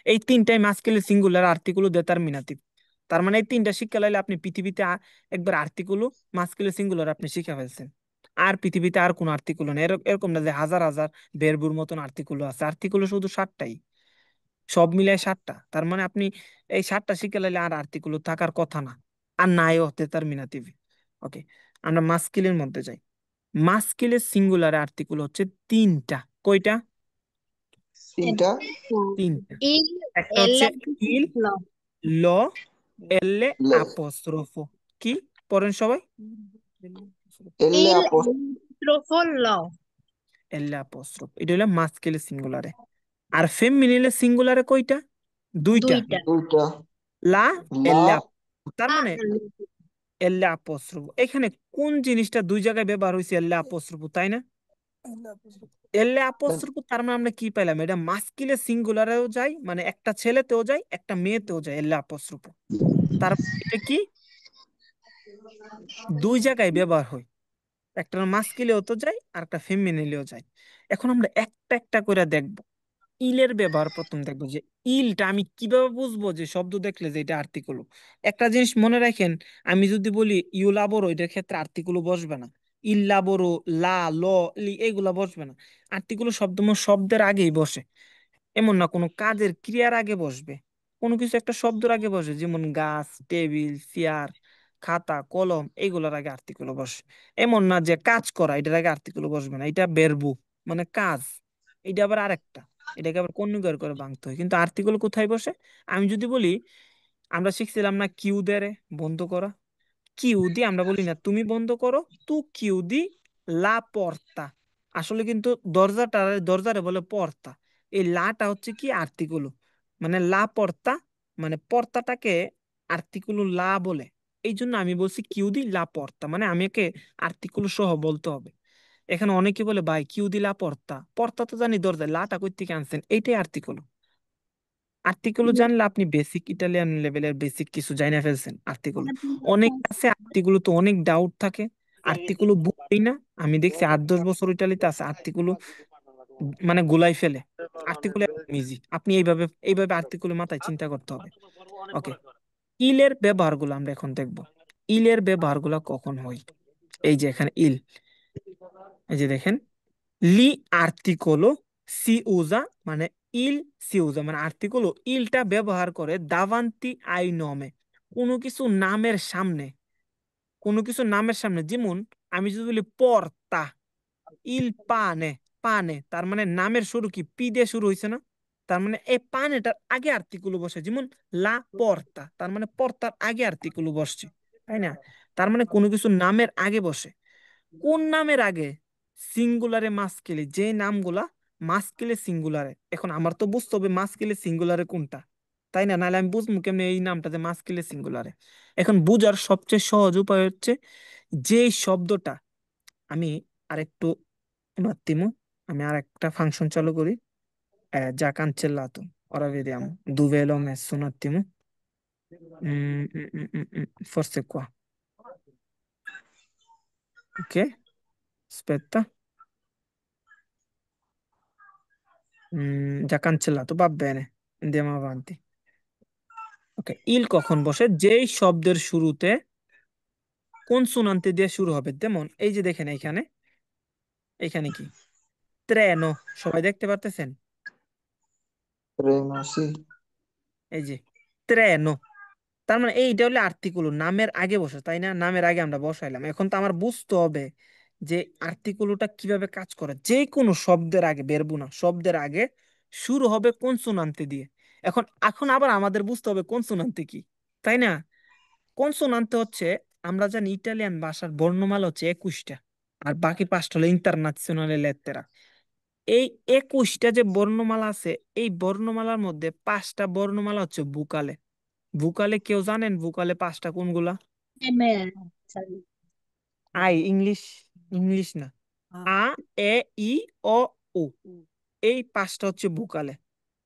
এই 3টাই মাস্কিলে সিঙ্গুলার আর্টিকুল ডিটারমিনেটিভ। তার মানে এই 3টা শিক্ষা লাইলে আপনি পৃথিবীতে একবার আর্টিকুল মাস্কিলে সিঙ্গুলার আপনি শিখে ফেলছেন। আর পৃথিবীতে আর কোনো আর্টিকুল নেই। এরকম না যে হাজার হাজার বেরবুর মতন আর্টিকুল আছে। আর্টিকুল শুধু 7টাই, সব মিলাই 7টা। তার মানে আপনি এই 7টা শিখে লাইলে আর আর্টিকুল থাকার কথা না, আর নাইও ডিটারমিনেটিভ। ওকে, আমরা মাস্কিলের মধ্যে যাই। মাস্কিলের সিঙ্গুলার আর্টিকুল হচ্ছে 3টা। কয়টা? তিনটা। 3টা। il, একটা হচ্ছে ella, ইল, lo, ল, এলে, লে আপোস্ট্রোফো। কি পড়েন সবাই? এলে il, আপস apostrofo, lo, এলে, আপোস্ট্রোফ। এটা হলো মাস্কিলের সিঙ্গুলারে। আর ফেমিনিলের সিঙ্গুলারে কয়টা? 2টা। দুইটা। দুইটা। লা, লা এলে, তার আ, মানে এলে আপোস্ট্রোফো। এখানে কোন জিনিসটা দুই জায়গায় ব্যবহার হয়েছে? এলে আপোস্ট্রোফো, তাই না? এলে আপোস্ট্রোফো, তার মানে আমরা কি পাইলাম? এটা মাস্কিলে সিঙ্গুলারেও যায়, মানে একটা ছেলেতেও যায় একটা মেয়েতেও যায় এলে আপোস্ট্রোফো। তার মানে এটা কি, দুই জায়গায় ব্যবহার হয়। একটা মাস্কিলেও তো যায় আর একটা ফেমিনিলেও যায়। এখন আমরা একটা একটা করে দেখব। ইলের ব্যবহার প্রথম দেখবো, যে ইলটা আমি কিভাবে বুঝবো যে শব্দ দেখলে যে এটা আর্টিকুল। একটা জিনিস মনে রাখেন, আমি যদি বলি ইউ লাবোরো, এটার ক্ষেত্রে আর্টিকুল বসবে না। ইল লাবোরো, লা, ল, লি এগুলা বসবে না। আর্টিকুল শব্দ শব্দের আগেই বসে। এমন না কোনো কাজের ক্রিয়ার আগে বসবে, কোনো কিছু একটা শব্দের আগে বসে, যেমন গাছ, টেবিল, চেয়ার, খাতা, কলম এইগুলোর আগে আর্টিকেল বসে। এমন না যে কাজ করা এটার আগে আর্টিকেল বসবে না, এটা বেরবু মানে কাজ। এটা আবার আরেকটা, এটাকে আবার কন্যুগার করে ভাঙতে হয়। কিন্তু আর্টিকেল কোথায় বসে? আমি যদি বলি, আমরা শিখছিলাম না কিউ দেরে বন্ধ করা, কিউ দি আমরা বলি না তুমি বন্ধ করো, তু কিউ দি লা পর্তা। আসলে কিন্তু দরজারে বলে পর্তা। এই লাটা হচ্ছে কি আর্টিকুলো, মানে লা পর্তা, মানে পর্তাটাকে আর্টিকুলো লা বলে। এই জন্য আমি বলছি কিউ দি লা পর্তা, মানে আমি একে আর্টিকুলো সহ বলতে হবে। এখানে অনেকে বলে ভাই কিউ দি লা পর্তা, পর্তা তো জানি দরজা, লাটা কই থেকে আনছেন? এইটাই আর্টিকুলো। আর্টিকেল জানলে আপনি বেসিক ইটালিয়ান লেভেলের বেসিক কিছু জানা ফেলছেন। আর্টিকেল অনেক আছে, আর্টিকেল তো অনেক ডাউট থাকে, আর্টিকেল বুঝেই না। আমি দেখছি 8-10 বছর ইটালিতে আছে, আর্টিকেল মানে গোলাই ফেলে। আর্টিকেল ইজি, আপনি এইভাবে এইভাবে আর্টিকেল মাথায় চিন্তা করতে হবে। ওকে, ইলের ব্যবহার গুলো আমরা এখন দেখব। ইলের ব্যবহার গুলা কখন হয়? এই যে এখানে ইল, এই যে দেখেন, লি আর্টিকোলো সি উজা মানে ইল সি উজা মানে আর্টিকোলো ইলটা ব্যবহার করে দাভান্তি আই নমে কোনো কিছু নামের সামনে, কোনো কিছু নামের সামনে। যেমন আমি যদি বলি পর্তা, ইল পানে, পানে তার মানে নামের শুরু কি পি দিয়ে শুরু হয়েছে না? তার মানে এই পানেটার আগে আর্টিকুলো বসে। যেমন লা পর্তা, তার মানে পর্তার আগে আর্টিকুলো বসছে, তাই না? তার মানে কোনো কিছু নামের আগে বসে। কোন নামের আগে? সিঙ্গুলারে মাস্কেলে, যে নামগুলা মাস্কেলে সিঙ্গুলারে। এখন আমার তো বুঝতে হবে মাস্কেলে সিঙ্গুলারে কোনটা, তাই না? নাহলে আমি বুঝবো কেমনে এই নামটাতে মাস্কেলে সিঙ্গুলারে। এখন বুঝার সবচেয়ে সহজ উপায় হচ্ছে যে শব্দটা আমি আরেকটু un attimo, আমি আর একটা ফাংশন চালু করি। Già cancellato, ora vediamo dove l'ho messo un attimo. Forse qua, ok, aspetta. Già cancellato, va bene, andiamo avanti. Ok, il কখন বসে? যেই শব্দের শুরুতে কনসোনান্টে দিয়ে শুরু হবে। যেমন এই যে দেখেন এখানে, এখানে কি ট্রেনো, সবাই দেখতে পারতেছেন? রেনো, সি। এই যে ট্রেনো, তার মানে এইটা হলে আর্টিকুলো নামের আগে বসে, তাই না? নামের আগে আমরা বসাইলাম। এখন তো আমার বুঝতে হবে যে আর্টিকুলোটা কিভাবে কাজ করে। যে কোনো শব্দের আগে, বেরবো না, শব্দের আগে শুরু হবে কনসোনান্তে দিয়ে। এখন এখন আবার আমাদের বুঝতে হবে কনসোনান্তে কি, তাই না? কনসোনান্তে হচ্ছে, আমরা জানি ইটালিয়ান ভাষার বর্ণমালা হচ্ছে 21টা, আর বাকি 5টা হলো ইন্টারন্যাশনাল লেত্তেরা। এই 21টা যে বর্ণমালা আছে, এই বর্ণমালার মধ্যে 5টা বর্ণমালা হচ্ছে বুকালে। ভোকালে কেউ জানেন ভোকালে 5টা কোনগুলা? এবার sorry. আই, ইংলিশ, ইংলিশ না, আ, এ, ই, ও, উ, এই 5টা হচ্ছে ভোকালে।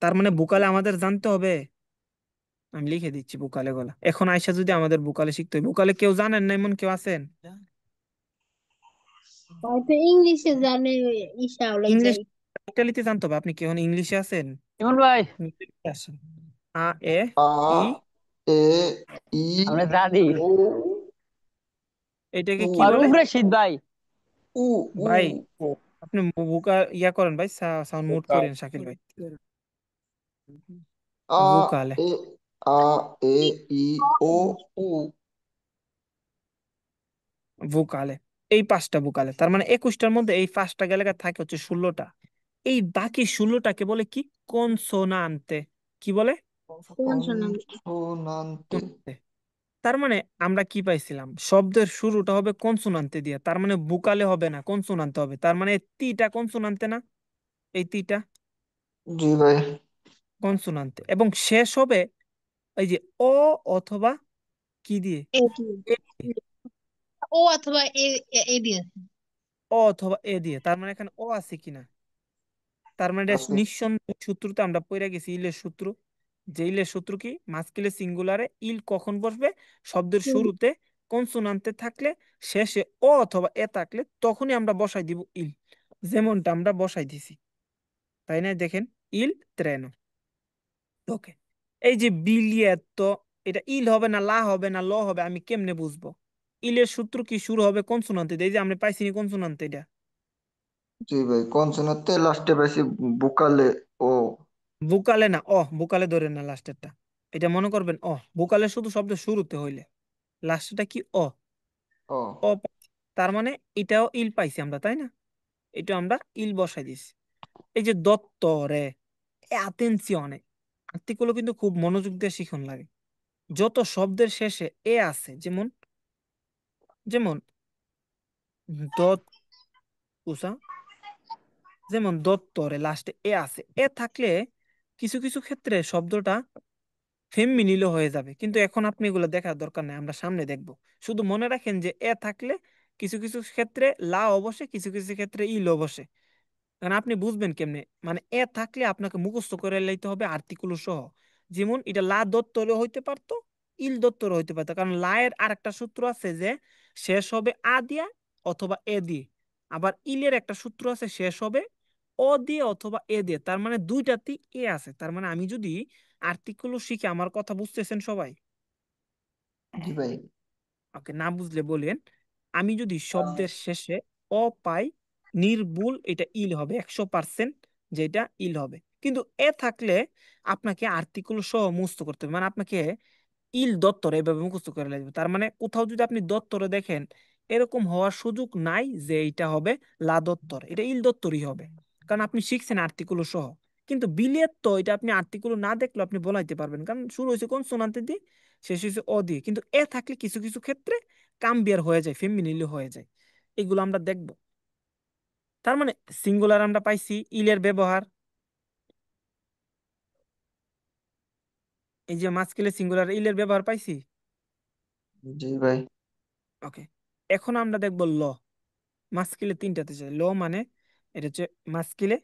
তার মানে ভোকালে আমাদের জানতে হবে। আমি লিখে দিচ্ছি ভোকালে গুলা। এখন আইসা যদি আমাদের ভোকালে শিখতে হয়, ভোকালে কেউ জানেন না এমন কেউ আছেন? হয়তো ইংলিশে জানে, ইশা ওলাই ইংলিশ যাই। ইটালিতে জানতে হবে। আপনি কি এখন ইংলিশে আছেন? ইমন ভাই, ইংলিশে আসেন। আ, এ, আ, ই, এ, ই, আমরা দাদি ও, এটাকে উ, কি আর বলে? উপরে শীত ভাই। উ, উ, ভাই ও। আপনি ভোকা ইয়া করেন ভাই, সাউন্ড মুট করেন শাকিল ভাই। আ, ভোকালে, এ, আ, এ, ই, ও, উ। ভোকালে, এই 5টা ভোকালে। তার মানে 21টার মধ্যে এই 5টা গেলে থাকে হচ্ছে 16টা। এই বাকি 16টাকে বলে কি? কনসোনান্তে। কি বলে? কনসোনান্ট। কনসোনান্তে। কনসোনান্তে। তার মানে আমরা কি পাইছিলাম? শব্দের শুরুটা হবে কনসোনান্তে দিয়ে, তার মানে ভোকালে হবে না, কনসোনান্তে হবে। তার মানে তিটা কনসোনান্তে না? এই তিটা জি ভাই। কনসোনান্তে, এবং শেষ হবে এই যে অ অথবা কি দিয়ে? এ দিয়ে। এ দিয়ে। ও অথবা এ, এ দিয়ে। অ অথবা এ দিয়ে। তার মানে এখানে অ আছে কিনা? তার মানে এটা আছে। নিঃসন্দেহে সূত্রতে আমরা পড়ে গেছি, ইলের সূত্র। যে ইলের সূত্র কি? মাস্কিলে সিঙ্গুলারে ইল কখন বসবে? শব্দের শুরুতে কনসোনান্টে থাকলে, শেষে অ অথবা এ থাকলে তখনই আমরা বসাই দিব ইল, যেমনটা আমরা বসাই দিছি, তাই না? দেখেন, ইল ট্রেনো। ওকে, এই যে বিলিয়েতো, এটা ইল হবে না, লা হবে না, ল হবে, আমি কেমনে বুঝবো? ইলের সূত্র কি? শুরু হবে কনসোনান্টে দিয়ে। এই যে আমরা পাইছি কনসোনান্টে, এটা জি ভাই, কনসোনান্তে লাস্টে পাইছি বুকালে ও। বুকালে না, বুকালে ধরে না লাস্টেরটা। এটা মনে করবেন বুকালে শুধু শব্দ শুরুতে হইলে, লাস্টেরটা কি? ও। তার মানে এটাও ইল পাইছি আমরা, তাই না? এটা আমরা ইল বসাই দিছি। এই যে দত্তরে, অ্যাটেনশনে, আর্টিকেলও কিন্তু খুব মনোযোগ দিয়ে শিখন লাগে। যত শব্দের শেষে এ আছে, যেমন যেমন দত উষা, যেমন দত্তরে লাস্টে এ আছে, এ থাকলে কিছু কিছু ক্ষেত্রে শব্দটা ফেমিনিল হয়ে যাবে। কিন্তু এখন আপনি এগুলো দেখার দরকার নেই, আমরা সামনে দেখব। শুধু মনে রাখেন যে এ থাকলে কিছু কিছু ক্ষেত্রে লা অবশ্যই, কিছু কিছু ক্ষেত্রে ইল অবশ্যই। কারণ আপনি বুঝবেন কেমনে, মানে এ থাকলে আপনাকে মুখস্থ করে লাইতে হবে আর্টিকুলো সহ। যেমন এটা লা দত্তরে হইতে পারতো, ইল দত্তরে হইতে পারতো, কারণ লা এর আরেকটা সূত্র আছে যে শেষ হবে আ দিয়া অথবা এ দিয়ে। আবার ইলের একটা সূত্র আছে, শেষ হবে অ দিয়ে অথবা এ দিয়ে। তার মানে দুইটাতেই এ আছে। তার মানে আমি যদি আর্টিকুলো শিখে, আমার কথা বুঝতেছেন সবাই? জি ভাই। ওকে, না বুঝলে বলেন। আমি যদি শব্দের শেষে অ পাই, নির্ভুল এটা ইল হবে 100%, যেটা ইল হবে। কিন্তু এ থাকলে আপনাকে আর্টিকেল সহ মুখস্থ করতে হবে, মানে আপনাকে ইল দত্তর এভাবে মুখস্থ করে লাগবে। তার মানে কোথাও যদি আপনি দত্তরে দেখেন, এরকম হওয়ার সুযোগ নাই যে এটা হবে লা দত্তর, এটা ইল দত্তরই হবে, কারণ আপনি শিখছেন আর্টিকেল সহ। কিন্তু বিলের তো এটা আপনি আর্টিকেল না দেখলে আপনি বলাইতে পারবেন, কারণ শুরু হয়েছে কনসোনান্ট দিয়ে, শেষ হয়েছে অ দিয়ে। কিন্তু এ থাকলে কিছু কিছু ক্ষেত্রে কাম্বিয়ার হয়ে যায়, ফেমিনিলি হয়ে যায়। এগুলো আমরা দেখব। তার মানে সিঙ্গুলার আমরা পাইছি, ইলের ব্যবহার, এই যে মাস্কিলের সিঙ্গুলার ইলের ব্যবহার পাইছি। জি ভাই। ওকে, এখন আমরা দেখব ল। মাস্কিলে তিনটাতে চাই ল, মানে এটা হচ্ছে মাস্কিলে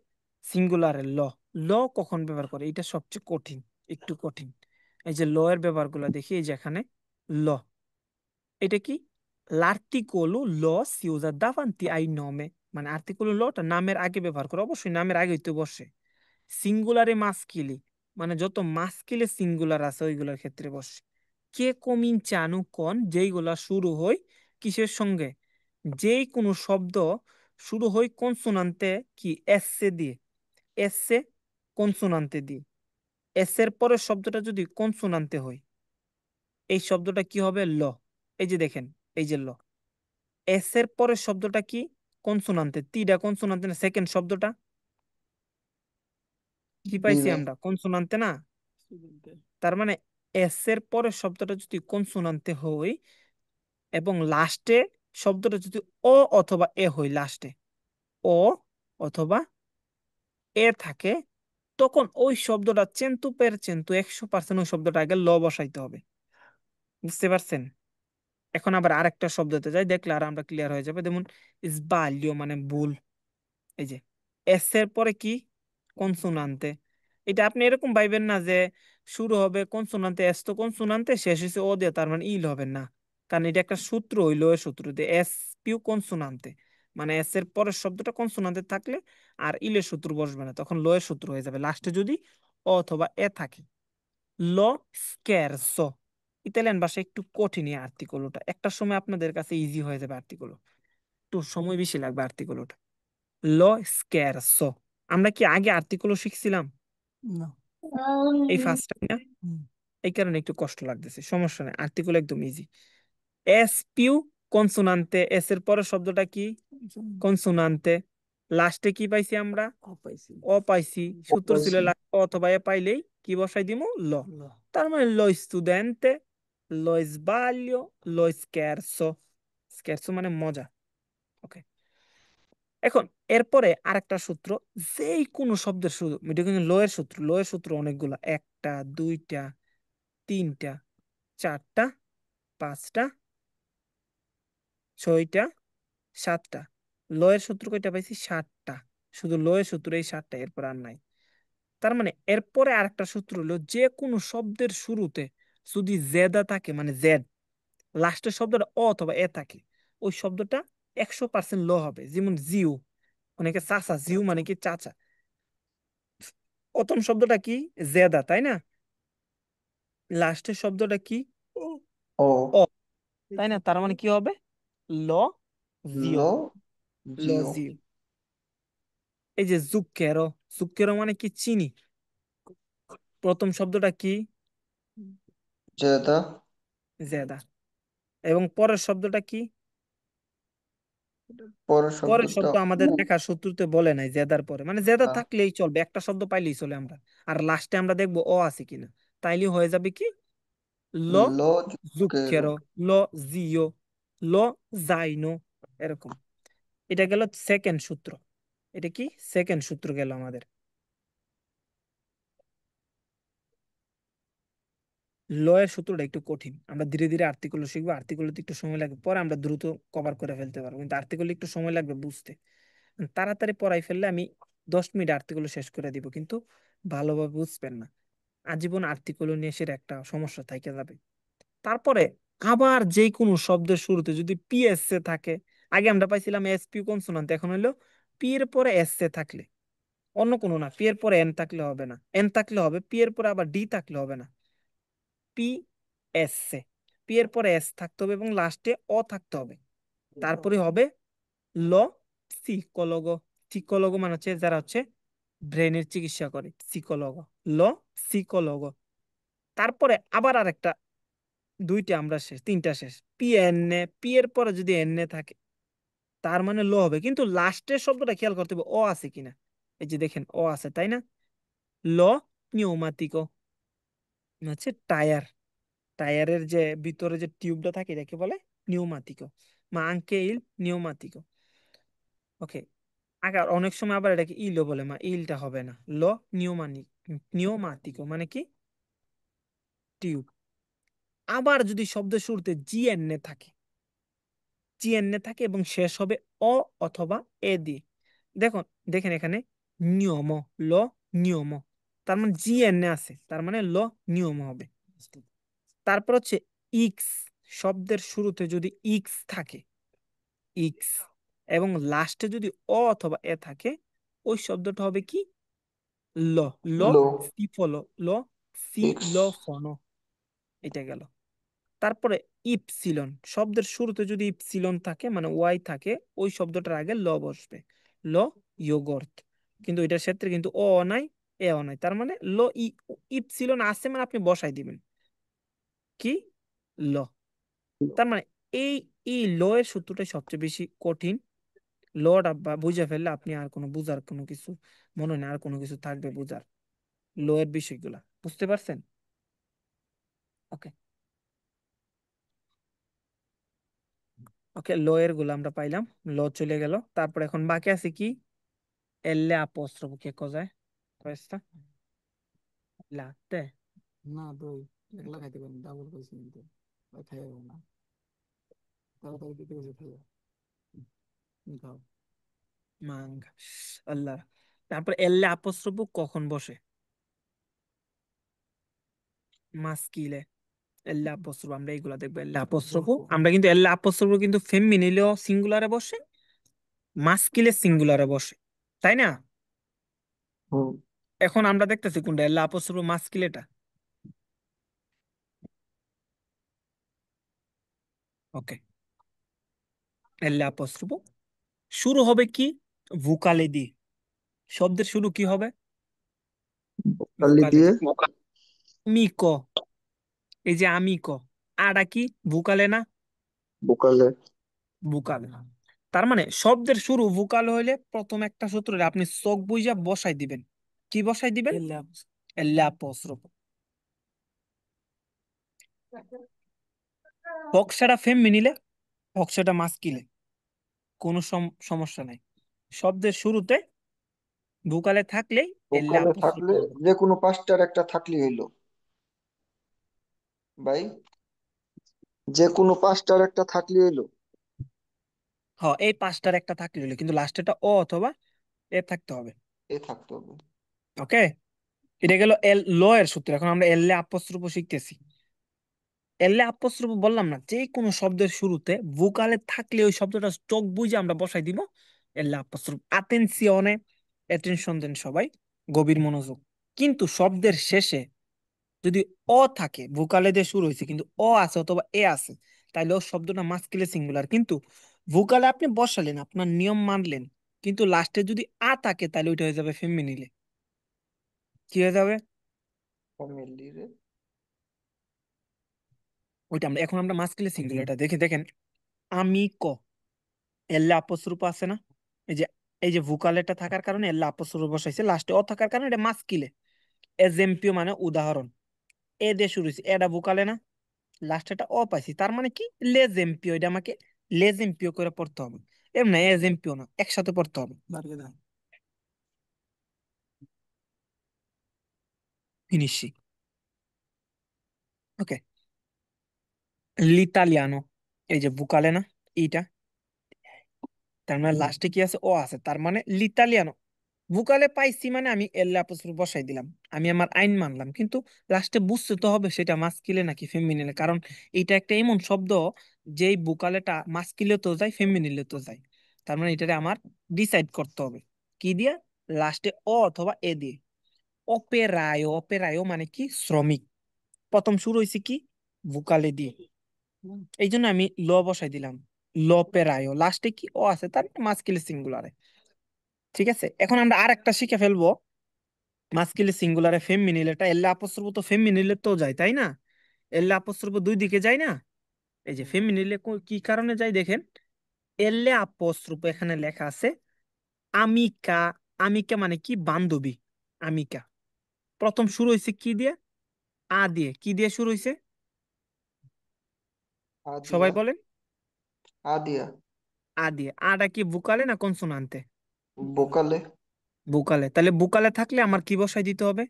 সিঙ্গুলারের ল। ল কখন ব্যবহার করে, এটা সবচেয়ে কঠিন, একটু কঠিন। এই যে ল এর ব্যবহারগুলো দেখি, এই যে এখানে ল, এটা কি l'articolo lo si usa davanti ai nome, মানে আর্টিকেল লটা নামের আগে ব্যবহার করে, অবশ্যই নামের আগে তো বসে। সিঙ্গুলারে মাস্কিলি, মানে যত মাস্কিলে সিঙ্গুলার আছে ওইগুলোর ক্ষেত্রে বসে। কে কমিনচানু কন, যেইগুলা শুরু হয় কিসের সঙ্গে, যেই কোনো শব্দ শুরু হয় কনসোনান্তে, কি এসে দিয়ে, এসে কনসোনান্তে দিয়ে। এস এর পরের শব্দটা যদি কনসোনান্তে হয়, এই শব্দটা কি হবে, ল। এই যে দেখেন, এই যে ল, এস এর পরের শব্দটা কি, কনসোনান্তে, তিটা কনসোনান্তে না, সেকেন্ড শব্দটা কি জি পাইছি ভাই। আমরা, কনসোনান্তে না। তার মানে এস এর পরের শব্দটা যদি কনসোনান্তে হয় এবং লাস্টে শব্দটা যদি অ অথবা এ হয়, লাস্টে অ অথবা এ থাকে, তখন ওই শব্দটা চেন্তু পের চেন্তু 100% ওই শব্দটা আগে ল বসাইতে হবে। বুঝতে পারছেন? এখন আবার আরেকটা শব্দতে যাই, দেখলে আর আমরা ক্লিয়ার হয়ে যাবে। যেমন ইসবালিও, মানে ভুল। এই যে এস এর পরে কি, কনসোনান্তে। এটা আপনি এরকম ভাইবেন না যে শুরু হবে কনসোনান্তে, এস তো কনসোনান্তে, শেষ হয়েছে ও দিয়ে, তার মানে ইল হবে না। কারণ এটা একটা সূত্র হইলো, এর সূত্র দিয়ে এস পিউ কনসোনান্তে, মানে এস এর পরের শব্দটা কনসোনান্তে থাকলে আর ইলের সূত্র বসবে না, তখন ল এর সূত্র হয়ে যাবে লাস্টে যদি অ অথবা এ থাকে। ল স্কেরসো, ইতালিয়ান ভাষা একটু কঠিন এই আর্টিকেলটা, একটা সময় আপনাদের কাছে ইজি হয়ে যাবে আর্টিকেল, একটু সময় বেশি লাগবে আর্টিকেলটা। লো স্কেরসো, আমরা কি আগে আর্টিকেল শিখছিলাম? না, এই ফার্স্ট টাইম না, এই কারণে একটু কষ্ট লাগতেছে, সমস্যা নেই, আর্টিকেল একদম ইজি। এস পিউ কনসোনান্তে, এস এর পরের শব্দটা কি, কনসোনান্তে। লাস্টে কি পাইছি আমরা, অ পাইছি, ও সূত্র ছিল পাইছি। last অথবা এ পাইলেই কি বসাই দিমু, ল। তার মানে লো স্টুডেন্টে, লো sbaglio, লো স্কেরসো। স্কেরসো মানে মজা। ওকে, এখন এরপরে আরেকটা সূত্র, যেই কোনো শব্দের শুরু, এটা কিন্তু লয়ের সূত্র, লয়ের সূত্র অনেকগুলা, একটা, দুইটা, তিনটা, চারটা, পাঁচটা, ছয়টা, সাতটা। লয়ের সূত্র কয়টা পাইছি, 7টা। শুধু লয়ের সূত্র এই 7টা, এরপর আর নাই। তার মানে এরপরে আরেকটা সূত্র হলো, যে কোনো শব্দের শুরুতে যদি জেদা থাকে, মানে জেড, লাস্টের শব্দটা অ অথবা এ থাকে, ওই শব্দটা 100% ল হবে। যেমন জিউ, অনেকে চাচা, জিউ মানে কি চাচা, প্রথম শব্দটা কি, জেদা, তাই না? লাস্টের শব্দটা কি, ও। অ, তাই না? তার মানে কি হবে, ল জিও, লো ল জিও। জিও। এই যে জুক্কেরো, জুক্কেরো মানে কি, চিনি, প্রথম শব্দটা কি, জেদা। জেদা। এবং পরের শব্দটা কি, পরের পরের শব্দটা শব্দ আমাদের দেখার সূত্রতে বলে নাই জেদার পরে, মানে জেদা আহ, থাকলেই চলবে, একটা শব্দ পাইলেই চলে আমরা। আর লাস্টে আমরা দেখবো অ আছে কিনা, তাইলে হয়ে যাবে কি, ল লো জুকেরো। জুক্কেরো, ল জিও, ল জাইনো, এরকম। এটা গেল সেকেন্ড সূত্র। এটা কি, সেকেন্ড সূত্র গেল আমাদের। ল এর সূত্রটা একটু কঠিন, আমরা ধীরে ধীরে আর্টিকেল শিখবো, আর্টিকেলতে একটু সময় লাগবে, পরে আমরা দ্রুত কভার করে ফেলতে পারবো, কিন্তু আর্টিকেল একটু সময় লাগবে বুঝতে। তাড়াতাড়ি পড়াই ফেললে আমি 10 মিনিট আর্টিকেল শেষ করে দিব, কিন্তু ভালোভাবে বুঝবেন না, আজীবন আর্টিকেল নিয়ে এসে একটা সমস্যা থেকে যাবে। তারপরে আবার যে কোনো শব্দের শুরুতে যদি পি এস এ থাকে, আগে আমরা পাইছিলাম এস পি কনসোনান্ট, এখন হলো পি এর পরে এস এ থাকলে, অন্য কোনো না, পি এর পরে এন থাকলে হবে না, এন থাকলে হবে, পি এর পরে আবার ডি থাকলে হবে না, পি এস এ, পি এর পরে এস থাকতে হবে এবং লাস্টে অ থাকতে হবে, তারপরে হবে ল সিকোলগো। সিকোলগো মানে হচ্ছে যারা হচ্ছে ব্রেনের চিকিৎসা করে, সিকোলগো। ল সিকোলগো। তারপরে আবার আরেকটা, দুইটা আমরা শেষ, তিনটা শেষ। পি এন এ, পি এর পরে যদি এন এ থাকে তার মানে ল হবে, কিন্তু লাস্টের শব্দটা খেয়াল করতে হবে ও আছে কিনা। এই যে দেখেন ও আছে, তাই না? ল নিউমাটিকো হচ্ছে টায়ার, টায়ারের যে ভিতরে যে টিউবটা থাকে এটাকে বলে নিউমাটিকো, মা আঙ্কে ইল নিউমাটিকো। ওকে, আবার অনেক সময় আবার এটাকে ইলও বলে, মা ইলটা হবে না, ল নিউমানিক, নিউমাটিকো মানে কি টিউব। আবার যদি শব্দের শুরুতে জিএনএ থাকে, জিএনএ থাকে এবং শেষ হবে অ অথবা এ দিয়ে, দেখুন দেখেন এখানে নিয়ম, ল নিয়ম, তার মানে জিএনএ আছে, তার মানে ল নিয়ম হবে। তারপর হচ্ছে ইক্স, শব্দের শুরুতে যদি ইক্স থাকে, ইক্স, এবং লাস্টে যদি অ অথবা এ থাকে, ওই শব্দটা হবে কি ল, ল লো সিফলো, ল এক্স সিলোফোনো। এটা গেল। তারপরে ইপসিলন, শব্দের শুরুতে যদি ইপসিলন থাকে মানে ওয়াই থাকে, ওই শব্দটার আগে ল বসবে, ল ইয়োগর্ট। কিন্তু এটার ক্ষেত্রে কিন্তু ও নাই, এও নাই, তার মানে ল ইপসিলন আছে মানে আপনি বসাই দিবেন কি ল। তার মানে এই এই ল এর সূত্রটাই সবচেয়ে বেশি কঠিন। লটা বুঝে ফেললে আপনি আর কোনো বুঝার কোনো কিছু মনে নেই, আর কোনো কিছু থাকবে বুঝার, ল এর বিষয়গুলা বুঝতে পারছেন? ওকে, ওকে, ল এর গুলো আমরা পাইলাম, ল চলে গেল। তারপর এখন বাকি আছে কি এলে apóstrofo, ¿qué cosa es? Questa? Latte? না দই, এগুলা খাইতে পারেন, ডাবল কইছি কিন্তু খাইও না, তাড়াতাড়ি দিতে গেছে খাইও, খাও মাঙ্গা, আল্লাহ। তারপর এলে apóstrofo কখন বসে? মাস্কিলে। এলে apóstrofo আমরা এইগুলা দেখবো, এলে apóstrofo আমরা কিন্তু এলে apóstrofo কিন্তু ফেমিনিলেও সিঙ্গুলারে বসে, মাস্কিলে সিঙ্গুলারে বসে, তাই না? হুম এখন আমরা দেখতেছি কোনটা এলে apóstrofo মাস্কিলেটা। ওকে, এলে apóstrofo শুরু হবে কি ভোকালে দিয়ে, শব্দের শুরু কি হবে কালি ভোকালে দিয়ে দিয়ে। মিকো, এই যে আমিকো, আটা কি ভোকালে না, বোকালে ভোকালে। তার মানে শব্দের শুরু ভোকাল হইলে প্রথম একটা সূত্রে আপনি চোখ বুইজা বসাই দিবেন, কি বসাই দিবেন এল apóstrofo। ফক্সাটা ফেমিনিলে, ফক্সাটা মাস্কিলে, কোনো সমস্যা নাই। শব্দের শুরুতে ভোকালে থাকলেই এল বোকালে apóstrofo থাকলে হবে। যে কোনো পাঁচটার একটা থাকলে হইলো ভাই, যে কোনো পাঁচটার একটা থাকলে হইলো। হ্যাঁ, এই পাঁচটার একটা থাকলে হলো, কিন্তু লাস্টেটা ও অথবা এ থাকতে হবে। এ থাকতে হবে। ওকে, এটা গেল এল ল এর সূত্র। এখন আমরা এল apóstrofo শিখতেছি। এল apóstrofo বললাম না, যে কোনো শব্দের শুরুতে ভোকালে থাকলে ওই শব্দটা চোখ বুঝে আমরা বসাই দিব এল apóstrofo। আতেনসিওনে, অ্যাটেনশন দেন সবাই, গভীর মনোযোগ। কিন্তু শব্দের শেষে যদি অ থাকে, ভোকালে দিয়ে শুরু হয়েছে কিন্তু অ আছে অথবা এ আছে, তাইলে ও শব্দটা মাস্কুলিন সিঙ্গুলার। কিন্তু ভোকালে আপনি বসালেন, আপনার নিয়ম মানলেন, কিন্তু লাস্টে যদি আ থাকে তাহলে ওইটা হয়ে যাবে ফেমিনিলে। কি হয়ে যাবে ফ্যামিলি রে ওইটা? আমরা এখন আমরা মাস্কুলিন সিঙ্গুলারটা দেখে দেখেন, আমি ক এল্লে আপস্রূপ আছে না, এই যে এই যে ভোকালেটা থাকার কারণে এল্লে আপস্রূপ বসাইছে, লাস্টে অ থাকার কারণে এটা মাস্কিলে। এজেম্পিও মানে উদাহরণ, এ দিয়ে শুরু হয়েছে, এটা ভোকালে না, লাস্টেটা অ পাইছি, তার মানে কি লেজেম্পিও। এটা আমাকে লেজেম্পিও করে পড়তে হবে, এর না এজেম্পিও না, একসাথে পড়তে হবে। ফিনিশি। ওকে, লিতালিয়ানো, এই যে ভোকালে না এইটা, তার মানে লাস্টে কি আছে ও আছে, তার মানে লিতালিয়ানো। ভোকালে পাইছি মানে আমি এল apostrophe বসাই দিলাম, আমি আমার আইন মানলাম, কিন্তু লাস্টে বুঝতে তো হবে সেটা মাস্কিলে নাকি ফেমিনিলে, কারণ এটা একটা এমন শব্দ যেই ভোকালেটা মাস্কিলে তো যায় ফেমিনিলে তো যায়। তার মানে এটারে আমার ডিসাইড করতে হবে কি দিয়া, লাস্টে অ অথবা এ দিয়ে। অপেরায়ো, অপেরায়ো মানে কি শ্রমিক, প্রথম শুরু হয়েছে কি ভোকালে দিয়ে, এই জন্য আমি ল বসাই দিলাম, লোপেরায়ও, লাস্টে কি ও আছে, তার মাস্কিল সিঙ্গুলারে। ঠিক আছে, এখন আমরা আরেকটা শিখে ফেলবো। মাস্কিল সিঙ্গুলারে ফেমিনিলেটা এল আপস্ট্রোফ তো ফেমিনিলে তো যায়, তাই না? এল আপস্ট্রোফ দুই দিকে যায় না? এই যে ফেমিনিলে কি কারণে যায় দেখেন, এল আপস্ট্রোফ এখানে লেখা আছে আমিকা। আমিকা মানে কি? বান্ধবী। আমিকা প্রথম শুরু হয়েছে কি দিয়ে? আ দিয়ে। কি দিয়ে শুরু হয়েছে? আদিয়া। সবাই বলেন। আদিয়া। আ দিয়ে। আটা কি বুকালে না কনসোনান্তে? বোকালে। বুকালে। তাহলে বুকালে থাকলে আমার কি বসাই দিতে হবে?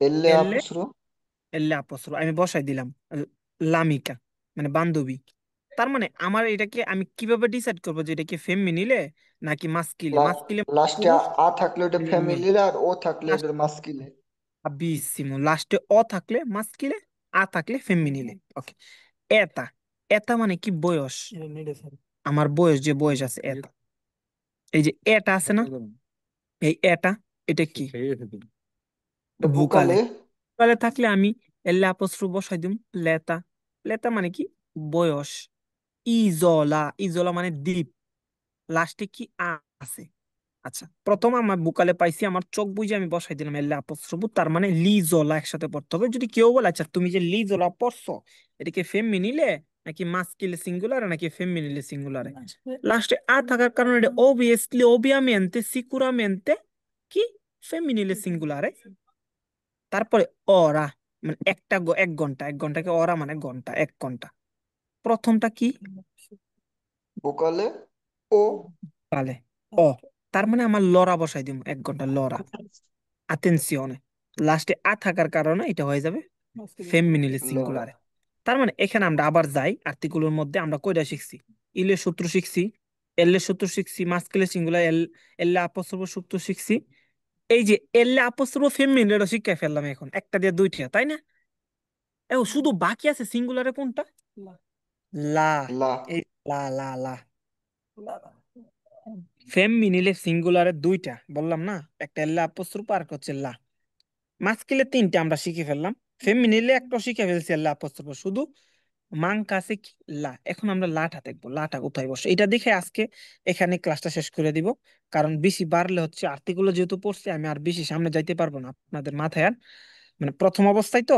এলে এলে। আপসরো। এলে আপস্ট্রোফ আমি বসাই দিলাম লামিকা, মানে বান্ধবী। তার মানে আমার এটাকে আমি কিভাবে ডিসাইড করবো যে এটা কি ফেমিনিলে নাকি মাস্কিলে? মাস্কিলে লাস্টে পুরুষ, আ থাকলে ওটা ফেমিনিলে মেয়ে। ফ্যামিলির, আর ও থাকলে এদের মাস্কিলে। আবিসিমো, লাস্টে অ থাকলে মাস্কিলে, আ থাকলে ফেমিনিলে। ওকে। এতা। এতা মানে কি? বয়স। আমার বয়স, যে বয়স আছে এতা। এই যে এটা আছে না, এই এটা, এটা কি? এটা বুকালে। বোকালে। বুকালে থাকলে আমি এলে আপস্ট্রোফ বসাই দিম লেতা। লেতা মানে কি? বয়স। ইজলা। ইজলা মানে দ্বীপ। লাস্টে কি আ আছে। আচ্ছা, প্রথম আমার বুকালে পাইছি, আমার চোখ বুঝে আমি বসাই দিলাম এল আপস্ট্রোফ, তার মানে লিজলা একসাথে পড়তে হবে। যদি কেউ বলে আচ্ছা তুমি যে লিজলা পড়ছো, এটাকে ফেমিনিলে নাকি মাস্কিলে সিঙ্গুলারে নাকি ফেমিনিলে সিঙ্গুলারে, লাস্টে আ থাকার কারণে এটা অবভিয়াসলি ওবিয়ামেন্তে সিকুরামেন্তে কি ফেমিনিলে সিঙ্গুলারে। তারপরে অরা, মানে একটা 1 ঘন্টা, 1 ঘন্টাকে অরা মানে ঘন্টা, 1 ঘন্টা। প্রথমটা কি? বোকালে ও। কালে। অ। তার মানে আমার লরা বসাই দিব, 1 ঘন্টা লরা। আতেনসিওনে। লাস্টে আ থাকার কারণে এটা হয়ে যাবে ফেমিনিলে লরা। সিঙ্গুলারে। তার মানে এখানে আমরা আবার যাই, আর্টিকুলের মধ্যে আমরা কয়টা শিখছি? ইলের সূত্র শিখছি, এল এর সূত্র শিখছি, মাস্কুলিন সিঙ্গুলার এল, এল আপস্ট্রোফ সূত্র শিখছি। এই যে এল আপস্ট্রোফ ফেমিনিলের শিক্ষা ফেললাম এখন, একটা দিয়ে দুইটা, তাই না? শুধু বাকি আছে সিঙ্গুলারে কোনটা? লা। লা। এই লা লা লা। ফেমিনিলে সিঙ্গুলারে দুইটা বললাম না, একটা এল আপস্ট্রোফ আর একটা হচ্ছে লা। মাস্কিলে তিনটে আমরা শিখে ফেললাম, ফেমিনিলে একটা শিখে ফেলছি লা আপস্ট্রোফ শুধু। মাংকা আছে কি? লা। এখন আমরা লাটা দেখবো, লাটা কোথায় বসে এটা দেখে আজকে এখানে ক্লাসটা শেষ করে দিব। কারণ বেশি বাড়লে হচ্ছে আর্টিকেল যেহেতু পড়ছি আমি, আর বেশি সামনে যাইতে পারবো না আপনাদের মাথায় আর, মানে প্রথম অবস্থায় তো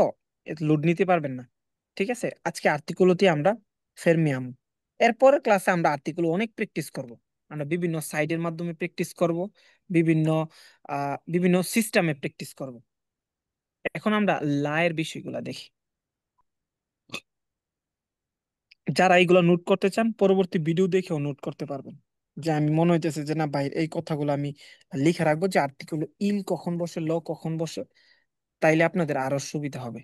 লোড নিতে পারবেন না। ঠিক আছে, আজকে আর্টিকেলতে আমরা ফেরমিয়াম। এরপরের ক্লাসে আমরা আর্টিকেল অনেক প্র্যাকটিস করব। আমরা বিভিন্ন সাইডের মাধ্যমে প্র্যাকটিস করব, বিভিন্ন বিভিন্ন সিস্টেমে প্র্যাকটিস করব। এখন আমরা লায়ের বিষয়গুলো দেখি। যারা এইগুলো নোট করতে চান পরবর্তী ভিডিও দেখেও নোট করতে পারবেন। যে আমি মনে হইতেছে যে না ভাই এই কথাগুলো আমি লিখে রাখবো, যে আর্টিকেল ইল কখন বসে, ল কখন বসে, তাইলে আপনাদের আরো সুবিধা হবে।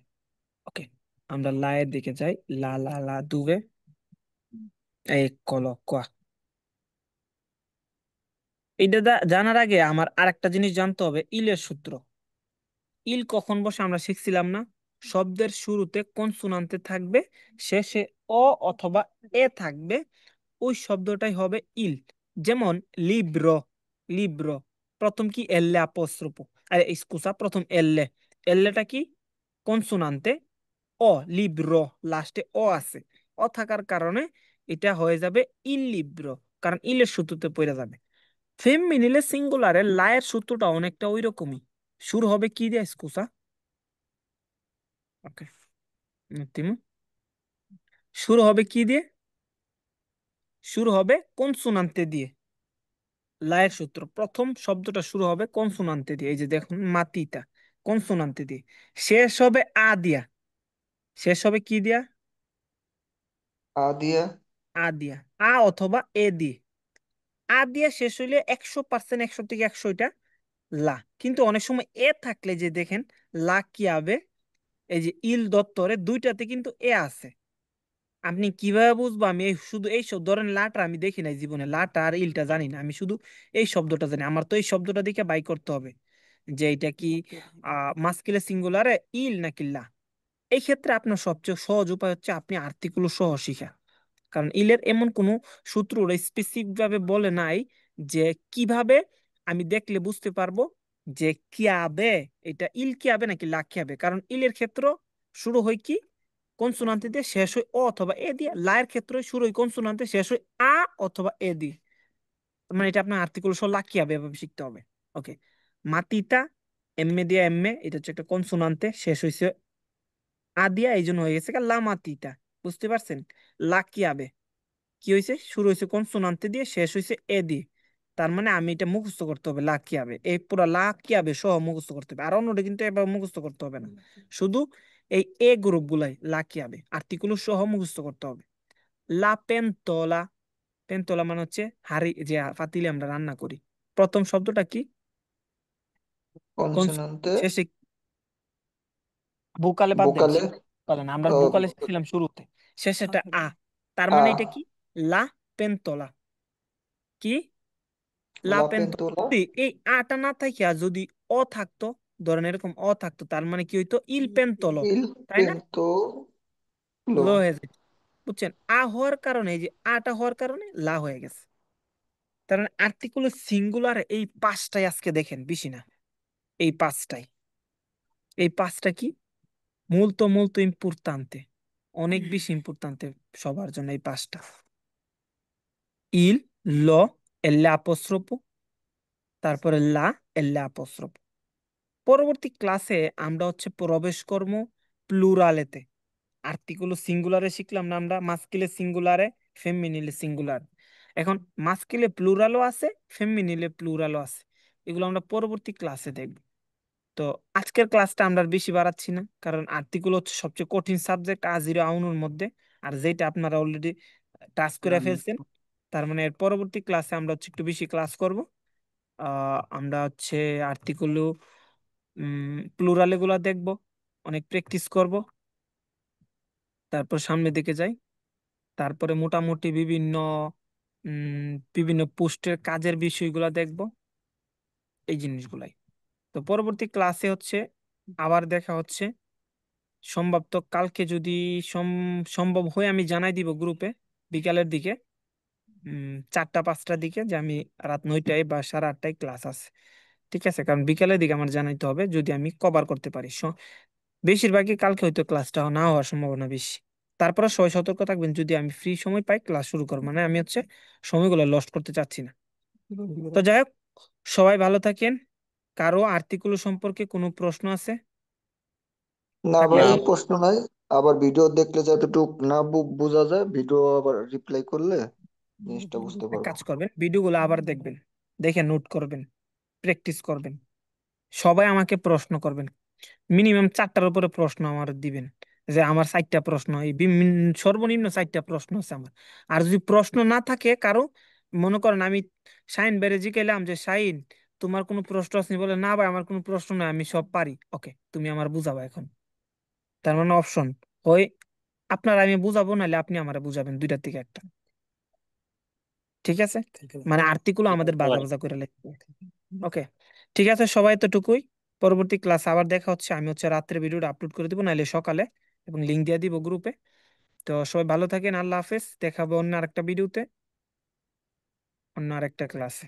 ওকে, আমরা লায়ের দিকে যাই। লা লা লা দুবে, এই কল কোয়া। এটা জানার আগে আমার আরেকটা জিনিস জানতে হবে, ইলের সূত্র। ইল কখন বসে আমরা শিখছিলাম না? শব্দের শুরুতে কনসোনান্টে থাকবে, শেষে অ অথবা এ থাকবে, ওই শব্দটাই হবে ইল। যেমন লিব্রো। লিব্রো প্রথম কি? এল্লে আপস্ট্রোফো। আরে এক্সকুসা, প্রথম এল্লে। এল্লেটা কি? কনসোনান্তে অ। লিব্রো লাস্টে অ আছে, অ থাকার কারণে এটা হয়ে যাবে ইল লিব্রো, কারণ ইলের সূত্রতে পড়ে যাবে। ফেমিনিলে সিঙ্গুলারে লায়ের সূত্রটা অনেকটা ওই রকমই। শুরু হবে কি দিয়ে? এক্সকুসা। ওকে, শুরু হবে কি দিয়ে? শুরু হবে কনসোনান্তে দিয়ে। লায়ের সূত্র প্রথম শব্দটা শুরু হবে কনসোনান্তে দিয়ে, এই যে দেখুন মাতিটা, কনসোনান্তে দিয়ে। শেষ হবে আ দিয়া। শেষ হবে কি দিয়া? আদিয়া। আ দিয়া। আ অথবা এ দিয়ে। আ দিয়া শেষ হইলে 100%, 100 থেকে 100 এটা লা। কিন্তু অনেক সময় এ থাকলে যে দেখেন লা কি হবে, এই যে ইল দত্তরে দুইটাতে কিন্তু এ আছে। আপনি কিভাবে বুঝবো? আমি এই শুধু এই সব ধরেন লাটা আমি দেখি নাই জীবনে, লাটা আর ইলটা জানি না, আমি শুধু এই শব্দটা জানি। আমার তো এই শব্দটা দেখে বাই করতে হবে যে এটা কি মাস্কিলে সিঙ্গুলারে ইল নাকি লা। এই ক্ষেত্রে আপনার সবচেয়ে সহজ উপায় হচ্ছে আপনি আর্টিকুলো সহ শিখা। কারণ ইলের এমন কোনো সূত্র স্পেসিফিক ভাবে বলে নাই যে কিভাবে আমি দেখলে বুঝতে পারবো যে কি আবে, এটা ইল কি আবে নাকি লা কি আবে। কারণ ইলের ক্ষেত্র শুরু হয় কি কনসোনান্ট দিয়ে শেষ হয় অ অথবা এ দিয়ে, লায়ের ক্ষেত্রে শুরু হয় কনসোনান্টে শেষ হয় আ অথবা এ দিয়ে। মানে এটা আপনার আর্টিকেল সহ লাকি হবে, এভাবে শিখতে হবে। ওকে, মাতিতা এমএ দিয়ে এমএ, এটা হচ্ছে একটা কনসোনান্টে শেষ হয়েছে আ দিয়া, এই জন্য হয়ে গেছে লা মাতিতা। বুঝতে পারছেন? লাকি আবে কি হয়েছে, শুরু হয়েছে কনসোনান্টে দিয়ে শেষ হয়েছে এ দিয়ে। তার মানে আমি এটা মুখস্থ করতে হবে, লাকি আবে, এই পুরো লাকি আবে সহ মুখস্থ করতে হবে। আর অন্যটা কিন্তু এবার মুখস্থ করতে হবে না, শুধু এই এ গ্রুপ গুলাই লাকি আবে আর্টিকেল সহ মুখস্থ করতে হবে। লা পেন্তলা, পেন্তলা মানে হচ্ছে হাড়ি, যে পাতিলে আমরা রান্না করি। প্রথম শব্দটা কি? কোন কনসোনান্টে শেষে, বুকালে বাদ দেন, ভোকালে বলেন আমরা বুকালে শিখছিলাম শুরুতে, শেষেটা আ। তার আ মানে এটা কি? লা পেন্তলা। কি? লা লা পেন্তলা। পেন্তোলা যদি এই আটা না থাকিয়া যদি অ থাকতো, ধরেন এরকম অ থাকতো, তার মানে কি হইতো? ইল পেন্তলো, ইল তাই না? পেন্তোলো। লো হয়ে যায়, বুঝছেন? আ হওয়ার কারণে, এই যে আটা হওয়ার কারণে লা হয়ে গেছে। তার মানে আর্টিকুল সিঙ্গুলার এই পাঁচটাই আজকে দেখেন, বেশি না, এই পাঁচটাই। এই পাঁচটা কি মুলতো মুলতো ইম্পর্তান্তে, অনেক বেশি ইম্পর্তান্তে সবার জন্য এই পাঁচটা। ইল, ল, এল অ্যাপোস্ট্রোফো, তারপরে লা, এল অ্যাপোস্ট্রোফো। পরবর্তী ক্লাসে আমরা হচ্ছে প্রবেশ করবো প্লুরালেতে। আর্টিকুলো সিঙ্গুলারে শিখলাম না আমরা, মাস্কিলে সিঙ্গুলারে, ফেমিনিলে সিঙ্গুলার। এখন মাস্কিলে প্লুরালও আছে, ফেমিনিলে প্লুরালও আছে। এগুলো আমরা পরবর্তী ক্লাসে দেখব। তো আজকের ক্লাসটা আমরা আর বেশি বাড়াচ্ছি না, কারণ আর্টিকুল হচ্ছে সবচেয়ে কঠিন সাবজেক্ট আজিরো আউনুর মধ্যে, আর যেটা আপনারা অলরেডি টাচ করে ফেলছেন। তার মানে এর পরবর্তী ক্লাসে আমরা হচ্ছে একটু বেশি ক্লাস করব। আমরা হচ্ছে আর্টিকুল প্লুরাল এগুলা দেখব, অনেক প্র্যাকটিস করব, তারপর সামনের দিকে যাই। তারপরে মোটামুটি বিভিন্ন পোস্টের কাজের বিষয়গুলো দেখব, এই জিনিসগুলাই। তো পরবর্তী ক্লাসে হচ্ছে আবার দেখা হচ্ছে সম্ভবত কালকে, যদি সম্ভব হয় আমি জানাই দিব গ্রুপে বিকালের দিকে, 4টা 5টার দিকে, যে আমি রাত 9টায় বা সাড়ে 8টায় ক্লাস আছে। ঠিক আছে, কারণ বিকালের দিকে আমার জানাইতে হবে, যদি আমি কভার করতে পারি। বেশিরভাগই কালকে হয়তো ক্লাসটা না হওয়ার সম্ভাবনা বেশি। তারপরে সবাই সতর্ক থাকবেন, যদি আমি ফ্রি সময় পাই ক্লাস শুরু করবো, মানে আমি হচ্ছে সময়গুলো লস্ট করতে চাচ্ছি না। তো যাই হোক, সবাই ভালো থাকেন। কারো আর্টিকেল সম্পর্কে কোনো প্রশ্ন আছে? না থাকলে ভাই, না, প্রশ্ন নাই। আবার ভিডিও দেখলে যতটুক না বোঝা যায়, ভিডিও আবার রিপ্লাই করলে জিনিসটা বুঝতে এক পারবো। কাজ করবেন, ভিডিওগুলো আবার দেখবেন, দেখে নোট করবেন, প্র্যাকটিস করবেন। সবাই আমাকে প্রশ্ন করবেন, মিনিমাম 4টার উপরে প্রশ্ন আমার দিবেন। যে আমার 4টা প্রশ্ন, এই সর্বনিম্ন 4টা প্রশ্ন আছে আমার। আর যদি প্রশ্ন না থাকে কারো, মনে করেন আমি শাহিন বেড়ে জিজ্ঞাসলাম যে শাহিন তোমার কোনো প্রশ্ন আছে? বলে না ভাই আমার কোনো প্রশ্ন নাই, আমি সব পারি। ওকে, তুমি আমার বুঝাবো এখন। তার মানে অপশন হয় আপনার আমি বুঝাবো, নাহলে আপনি আমারে বুঝাবেন, দুইটার থেকে একটা। ঠিক আছে, মানে আর্টিকেল ঠিক আমাদের আছে বাজা ভাই। বাজা করে লিখতে। ওকে, ঠিক আছে, সবাই এতটুকুই। পরবর্তী ক্লাস আবার দেখা হচ্ছে, আমি হচ্ছে রাত্রে ভিডিওটা আপলোড করে দিব, নাহলে সকালে, এবং লিঙ্ক দিয়ে দিব গ্রুপে। তো সবাই ভালো থাকেন, আল্লাহ হাফেজ, দেখাবো অন্য আরেকটা ভিডিওতে, অন্য আরেকটা ক্লাসে।